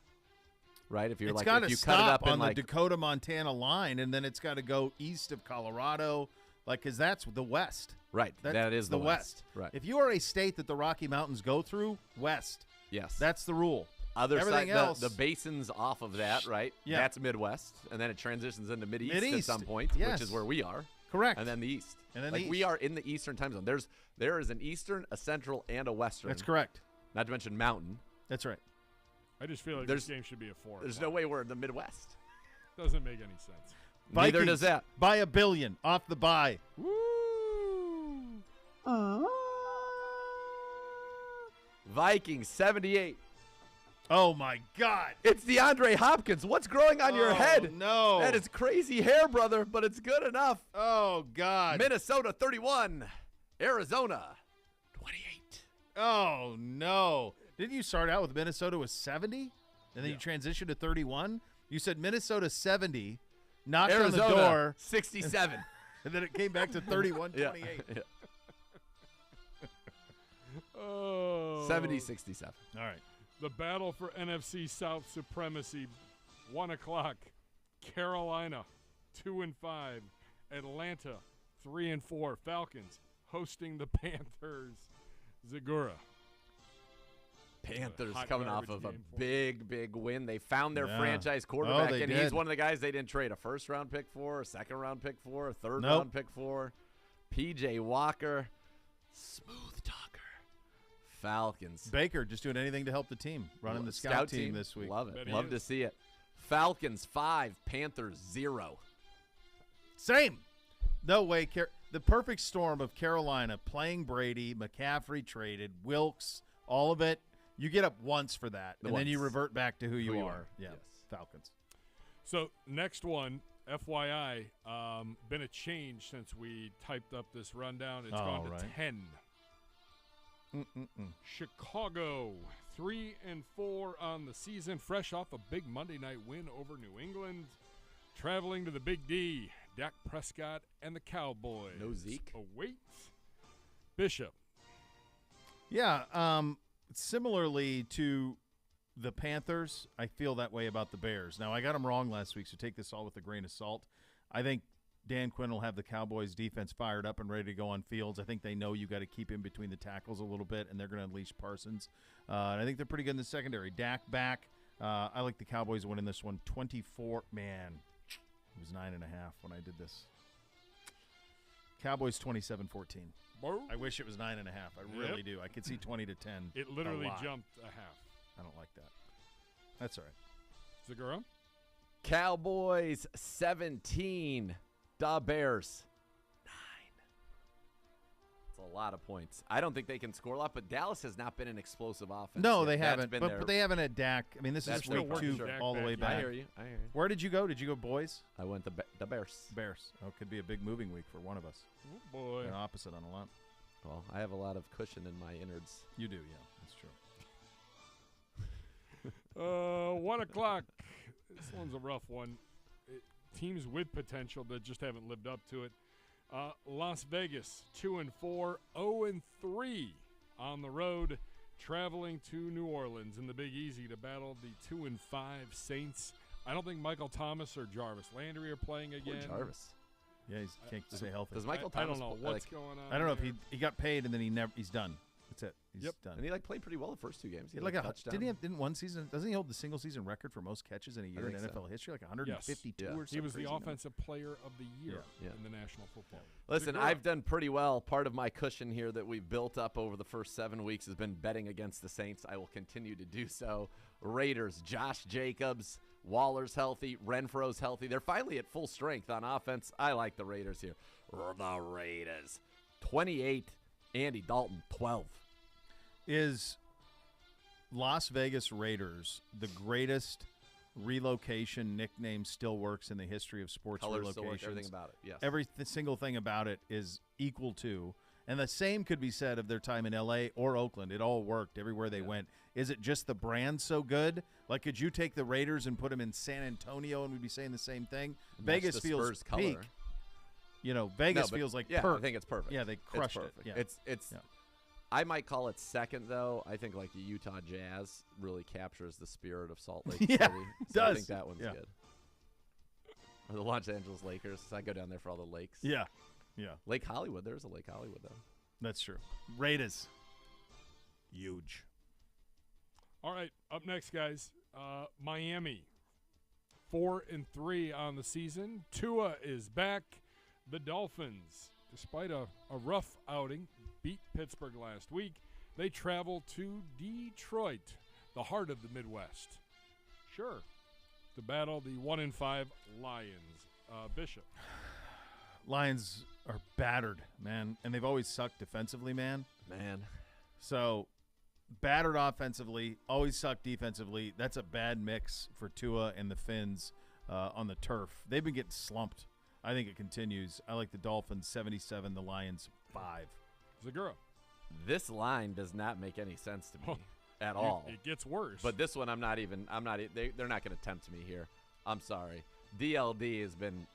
Right, if It's got to stop on the Dakota-Montana line, and then it's got to go east of Colorado, because that's the West. Right, that is the West. Right. If you are a state that the Rocky Mountains go through, West. Yes, that's the rule. Everything side, else, the basins off of that, right? Yeah, that's Midwest, and then it transitions into Mid-East at some point, yes. which is where we are. Correct, and then the East, and then we are in the Eastern time zone. There is an Eastern, a Central, and a Western. That's correct. Not to mention Mountain. That's right. I just feel like this game should be a 4. There's no way we're in the Midwest. Doesn't make any sense. Vikings Neither does that. By $1 billion off the bye. Woo! Vikings 78. Oh, my God. It's DeAndre Hopkins. What's growing on your head? No. That is crazy hair, brother, but it's good enough. Oh, God. Minnesota 31. Arizona 28. Oh, no. Didn't you start out with Minnesota was 70? And then you transitioned to 31? You said Minnesota 70, knocked Arizona, on the door. 67. And then it came back to 31-28. Yeah. Oh. 70-67. All right. The battle for NFC South supremacy, 1 o'clock. Carolina, 2-5. Atlanta, 3-4. Falcons hosting the Panthers. Zagura. Panthers Hot coming off garbage of a game for big win. They found their Yeah. franchise quarterback, they and did. he's one of the guys they didn't trade a first-round pick for, a second-round pick for, a third-round Nope. pick for. P.J. Walker, smooth talker. Falcons. Baker just doing anything to help the team, running the scout team this week. Love it. Bet he Love is. to see it. Falcons 5, Panthers 0. Same. No way. The perfect storm of Carolina playing Brady, McCaffrey traded, Wilkes, all of it. You get up once for that, and then you Once. revert back to who you you are. are. Yeah, Yes. Falcons. So next one, FYI, been a change since we typed up this rundown. It's gone to 10. Chicago, 3-4 on the season, fresh off a big Monday night win over New England. Traveling to the Big D, Dak Prescott and the Cowboys. No Zeke. Awaits Bishop. Yeah, similarly to the Panthers, I feel that way about the Bears. Now, I got them wrong last week, so take this all with a grain of salt. I think Dan Quinn will have the Cowboys' defense fired up and ready to go on Fields. I think they know you got to keep him between the tackles a little bit, and they're going to unleash Parsons. And I think they're pretty good in the secondary. Dak back. I like the Cowboys winning this one 24. Man, it was 9.5 when I did this. Cowboys 27-14. I wish it was 9.5. I really do. I could see 20 to 10. It literally jumped a half. I don't like that. That's all right. Zagura? Cowboys 17, the Bears 9. It's a lot of points. I don't think they can score a lot, but Dallas has not been an explosive offense. No, yet. they That's haven't. been But they haven't had Dak. I mean, this That's is their week part, 2 sure. all the way back. I hear you. Where did you go? Did you go boys? I went the Bears. Bears. Oh, it could be a big moving week for one of us. Oh, boy. An opposite on a lot. Well, I have a lot of cushion in my innards. You do, yeah. That's true. 1 o'clock. This one's a rough one. Teams with potential that just haven't lived up to it. Las Vegas, 2-4, 0-3 on the road, traveling to New Orleans in the Big Easy to battle the 2-5 Saints. I don't think Michael Thomas or Jarvis Landry are playing again. Poor Jarvis. Yeah, he can't stay healthy. Does Michael I Thomas? don't know what's going on. I don't know if there. he got paid and then he's done. That's it. He's done. And he played pretty well the first 2 games. He had like a touchdown. didn't one season? Doesn't he hold the single season record for most catches in a year in think NFL so. history? Like 152 or something. He was the crazy number. offensive player of the year in the National Football League. Listen, Zagura. I've done pretty well. Part of my cushion here that we've built up over the first 7 weeks has been betting against the Saints. I will continue to do so. Raiders, Josh Jacobs, Waller's healthy, Renfro's healthy. They're finally at full strength on offense. I like the Raiders here. The Raiders. 28, Andy Dalton, 12. Is Las Vegas Raiders the greatest relocation nickname still works in the history of sports Colors relocations? still work, everything about it, yes. Every single thing about it is equal to, and the same could be said of their time in L.A. or Oakland. It all worked everywhere they went. Is it just the brand so good? Like, could you take the Raiders and put them in San Antonio and we'd be saying the same thing? Vegas the feels Spurs color. peak. You know, Vegas No, but feels like yeah, perfect. I think it's perfect. Yeah, they crushed it. perfect. Yeah. It's. I might call it second, though. I think like the Utah Jazz really captures the spirit of Salt Lake City. Yeah, So does. I think that one's Yeah. good. Or the Los Angeles Lakers. I go down there for all the lakes. Yeah. Lake Hollywood. There's a Lake Hollywood, though. That's true. Raiders. Huge. All right, up next, guys. Miami, 4-3 on the season. Tua is back. The Dolphins, despite a rough outing, beat Pittsburgh last week. They travel to Detroit, the heart of the Midwest. Sure, to battle the 1-5 Lions. Bishop. Lions are battered, man, and they've always sucked defensively, man. Man. So battered offensively, always suck defensively. That's a bad mix for Tua and the Finns on the turf. They've been getting slumped. I think it continues. I like the Dolphins 77, the Lions 5. Zagura. This line does not make any sense to me at all. It gets worse. But this one, they're not going to tempt me here. I'm sorry. DLD has been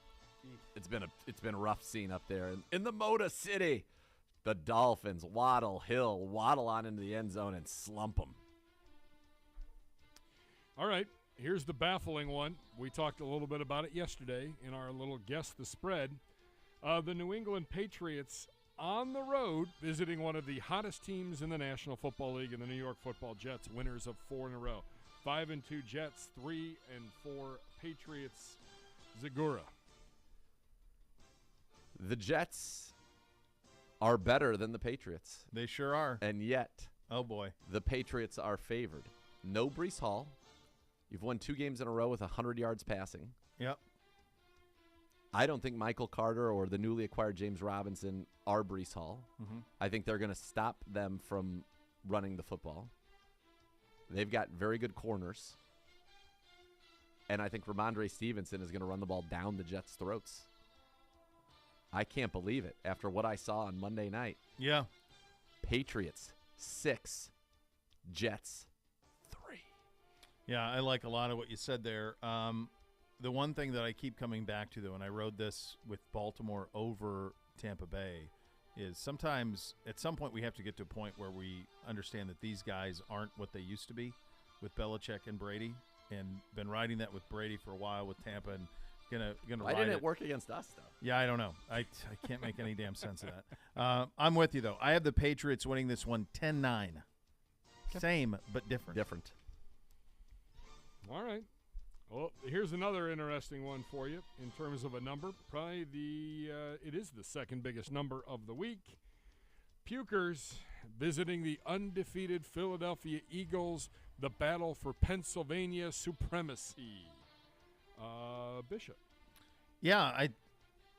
it's been a rough scene up there in the Motor City. The Dolphins waddle on into the end zone and slump them. All right, here's the baffling one. We talked a little bit about it yesterday in our little Guess the Spread. The New England Patriots on the road visiting one of the hottest teams in the National Football League in the New York Football Jets, winners of 4 in a row. 5-2 Jets, 3-4 Patriots. Zagura. The Jets are better than the Patriots. They sure are. And yet, oh boy, the Patriots are favored. No Breece Hall. You've won 2 games in a row with 100 yards passing. Yep. I don't think Michael Carter or the newly acquired James Robinson are Breece Hall. Mm-hmm. I think they're going to stop them from running the football. They've got very good corners. And I think Ramondre Stevenson is going to run the ball down the Jets' throats. I can't believe it after what I saw on Monday night. Yeah. Patriots 6, Jets 3. Yeah, I like a lot of what you said there. The one thing that I keep coming back to, though, and I rode this with Baltimore over Tampa Bay, is sometimes at some point we have to get to a point where we understand that these guys aren't what they used to be with Belichick and Brady, and been riding that with Brady for a while with Tampa, and gonna Why ride didn't it work against us, though? Yeah, I don't know. I can't make any damn sense of that. I'm with you, though. I have the Patriots winning this one 10-9. Okay. Same, but different. Different. All right. Well, here's another interesting one for you in terms of a number. Probably it is the second biggest number of the week. Pukers visiting the undefeated Philadelphia Eagles, the battle for Pennsylvania supremacy. Bishop. Yeah,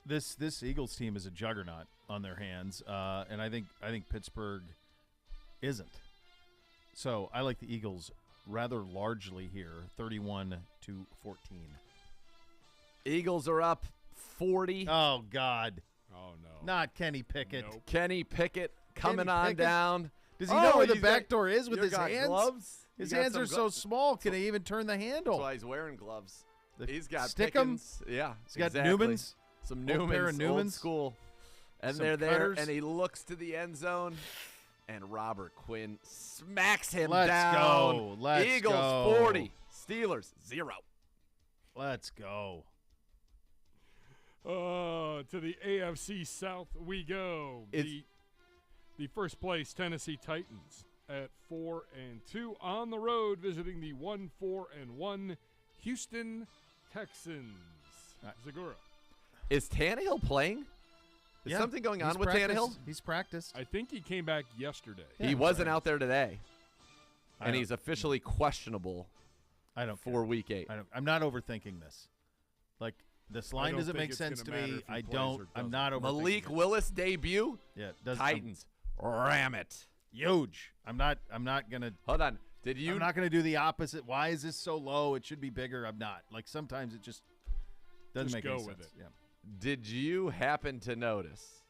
this Eagles team is a juggernaut on their hands, and I think Pittsburgh isn't. So I like the Eagles rather largely here, 31-14. Eagles are up 40. Oh God. Oh no. Not Kenny Pickett. Nope. Kenny Pickett coming Kenny on Pickett? down. Does he know where the he's back got- door is with you his got hands? Gloves? His You got hands some are so small. Can he even turn the handle? That's why he's wearing gloves. He's got stick 'em? Pickens. Yeah, He's got exactly. Newmans. Some Old pair of Newmans, old Newmans. school. And Some they're there, cutters. and he looks to the end zone, and Robert Quinn smacks him Let's down. go. Let's Eagles go. 40, Steelers 0. Let's go. To the AFC South we go. The first place Tennessee Titans at 4-2 on the road, visiting the 1-4-1 Houston Texans. Zagura. Is Tannehill playing? Is Yeah, something going he's on with practiced. Tannehill? He's practiced. I think he came back yesterday. He wasn't out there today, and don't- he's officially questionable for Week 8. I'm not overthinking this. Like, this line don't doesn't think make it's sense gonna to matter me. if he I plays don't. or I'm doesn't. not overthinking Malik it. Willis debut. Yeah, Titans ram it. Huge. I'm not gonna. Hold on. Did you? I'm not gonna do the opposite. Why is this so low? It should be bigger. I'm not. Like, sometimes it just doesn't Just make go any with sense. it. Yeah. Did you happen to notice?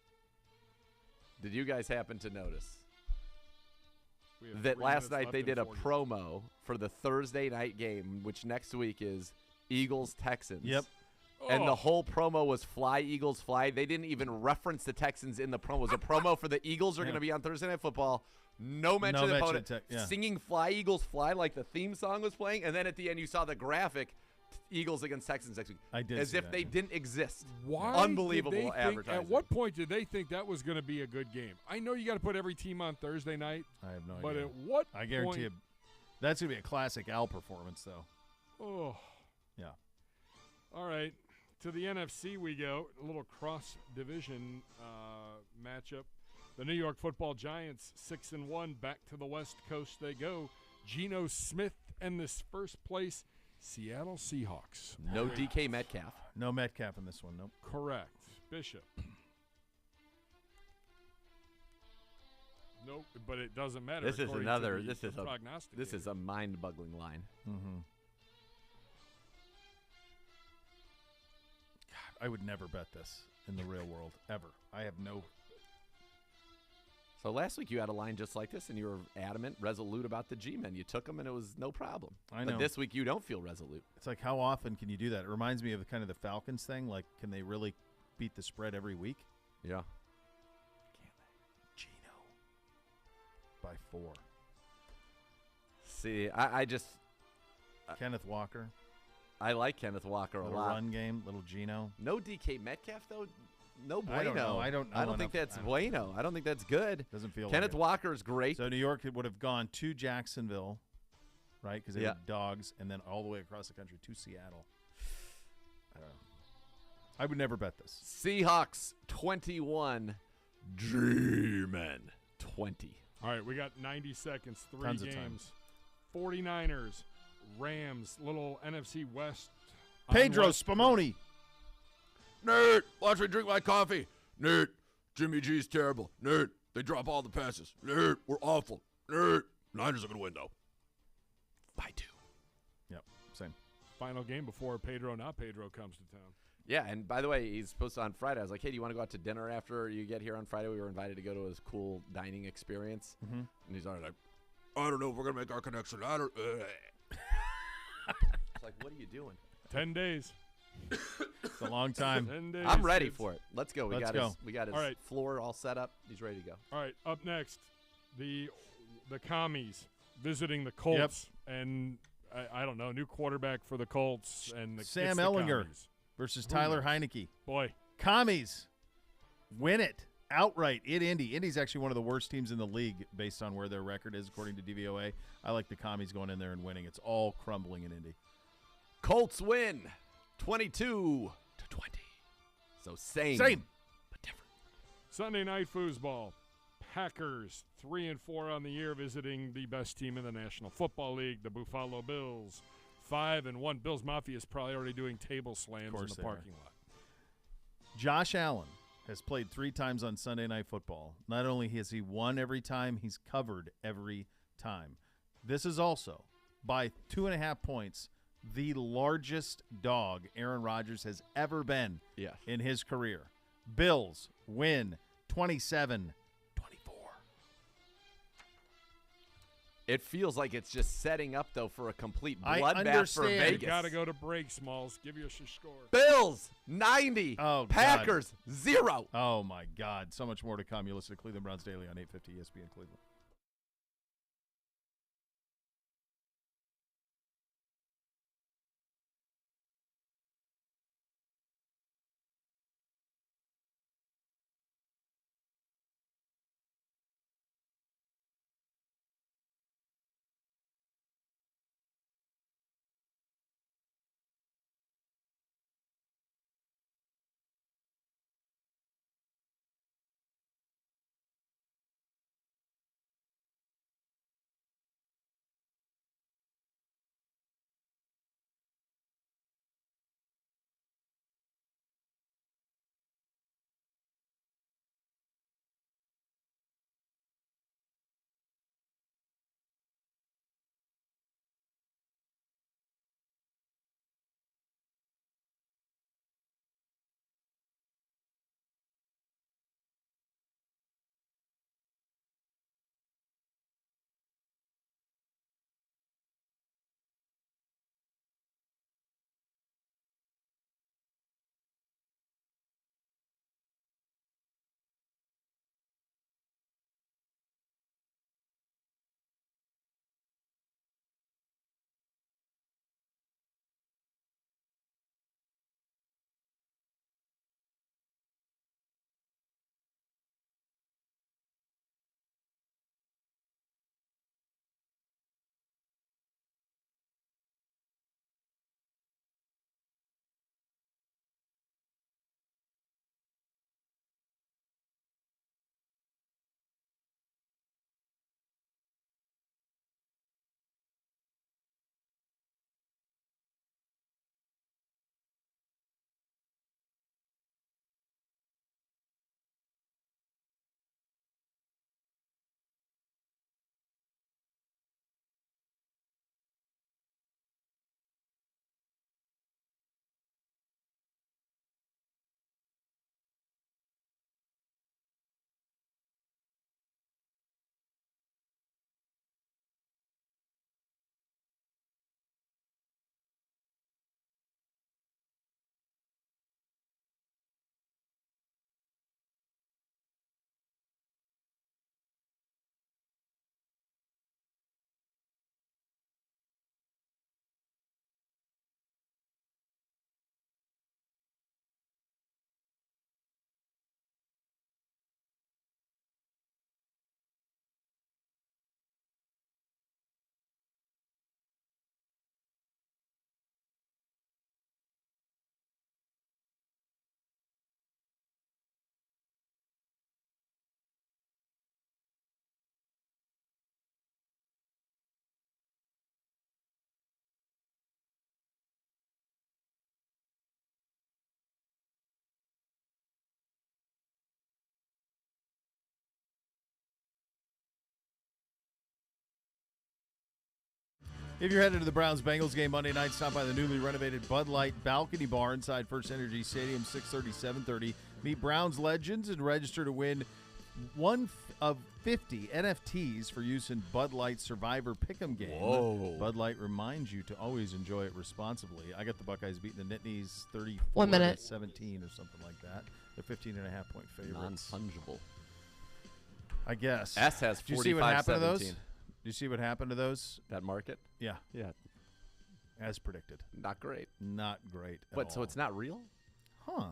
Did you guys happen to notice We have that 3 last minutes night left they in did a 40. promo for the Thursday night game, which next week is Eagles Texans? Yep. And the Oh. whole promo was "Fly Eagles Fly." They didn't even reference the Texans in the promo. It was a promo for the Eagles are going to be on Thursday Night Football. No mention of the mention opponent. of yeah. Singing "Fly Eagles Fly" like the theme song was playing, and then at the end you saw the graphic. Eagles against Texans next week. I did as see if that, they yeah. didn't exist. Why? Unbelievable did they think, advertising. At what point did they think that was going to be a good game? I know you got to put every team on Thursday night. I have no But idea. at what I guarantee point? you, that's gonna be a classic Al performance, though. Oh. Yeah. All right. To the NFC we go. A little cross-division matchup. The New York Football Giants, 6-1. Back to the West Coast they go. Geno Smith and this first place Seattle Seahawks. No DK Metcalf. No Metcalf in this one. Nope. Correct. Bishop. Nope, but it doesn't matter. This is according another. to the This is a. prognosticator. This is a mind-boggling line. Mm-hmm. God, I would never bet this in the real world ever. I have no. So last week you had a line just like this, and you were adamant, resolute about the G-men. You took them, and it was no problem. I know. But this week you don't feel resolute. It's like, how often can you do that? It reminds me of kind of the Falcons thing. Like, can they really beat the spread every week? Yeah. Can they? Gino. By 4. See, I just. Kenneth Walker. I like Kenneth Walker a Little lot. run game, little Gino. No DK Metcalf, though. No bueno. I don't know. I don't think know. that's bueno. I don't think that's good. Doesn't feel Kenneth like it. Walker is great. So New York would have gone to Jacksonville, right? Because they Yeah. had Dogs, and then all the way across the country to Seattle. I don't know. I would never bet this. Seahawks 21, G-men 20. All right, we got 90 seconds, 3 Tons of time. games. 49ers, Rams, little NFC West. Pedro Spumoni. Nerd, watch me drink my coffee. Nerd, Jimmy G's terrible. Nerd, they drop all the passes. Nerd, we're awful. Nerd, Niners are going to win, though. By 2. Yep, same. Final game before not Pedro comes to town. Yeah, and by the way, he's supposed to on Friday. I was like, hey, do you want to go out to dinner after you get here on Friday? We were invited to go to his cool dining experience. Mm-hmm. And he's already like, I don't know if we're going to make our connection. I don't. It's like, what are you doing? 10 days. It's a long time. 10 days. I'm ready kids. for it. Let's go. Let's go. We got his All right. floor all set up. He's ready to go. All right, up next, the commies visiting the Colts, and I don't know, new quarterback for the Colts, and Sam it's the Ellinger commies. versus Tyler Heineke. Boy, Commies win it outright in Indy. Indy's actually one of the worst teams in the league based on where their record is, according to DVOA. I like the Commies going in there and winning. It's all crumbling in Indy. Colts win 22-20. So same. But different. Sunday night foosball. Packers 3-4 on the year, visiting the best team in the National Football League, the Buffalo Bills. 5-1. Bills Mafia is probably already doing table slams in the parking lot. Josh Allen has played 3 times on Sunday Night Football. Not only has he won every time, he's covered every time. This is also, by 2.5 points, the largest dog Aaron Rodgers has ever been in his career. Bills win 27-24. It feels like it's just setting up, though, for a complete I bloodbath for understand. Vegas. You got to go to break, Smalls. Give us your score. Bills 90. Packers 0. Oh, my God. So much more to come. You listen to Cleveland Browns Daily on 850 ESPN Cleveland. If you're headed to the Browns-Bengals game Monday night, stop by the newly renovated Bud Light Balcony Bar inside First Energy Stadium, 6:30, 7:30. Meet Browns legends and register to win one of 50 NFTs for use in Bud Light Survivor Pick'em game. Whoa. Bud Light reminds you to always enjoy it responsibly. I got the Buckeyes beating the Nittanies 1 minute. 34-17 or something like that. They're 15.5-point favorites. Non-fungible. I guess. S has 45-17. Did you see what happened to those? Did you see what happened to those? That market? Yeah. Yeah. As predicted. Not great. Not great at But so all. it's not real? Huh.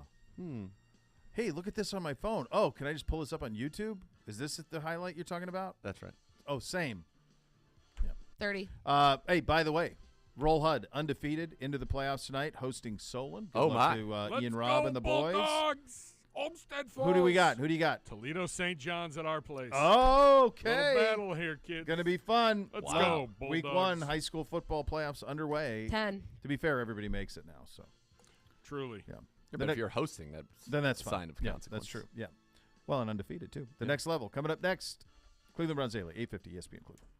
Hey, look at this on my phone. Oh, can I just pull this up on YouTube? Is this the highlight you're talking about? That's right. Oh, same. 30. Hey, by the way, Roll HUD undefeated into the playoffs tonight, hosting Solon. Good Oh, luck my. to Let's Ian Robb go, and the boys. Bulldogs! Olmsted Falls. Who do we got? Who do you got? Toledo St. John's at our place. Okay. Little battle here, kids. Going to be fun. Let's go, Bulldogs. Week 1, high school football playoffs underway. 10. To be fair, everybody makes it now. So Truly. yeah. But if you're hosting, then that's a fine. sign of Yeah, consequence. that's true. Yeah. Well, and undefeated, too. The next level coming up next. Cleveland Browns Daily, 850 ESPN Cleveland.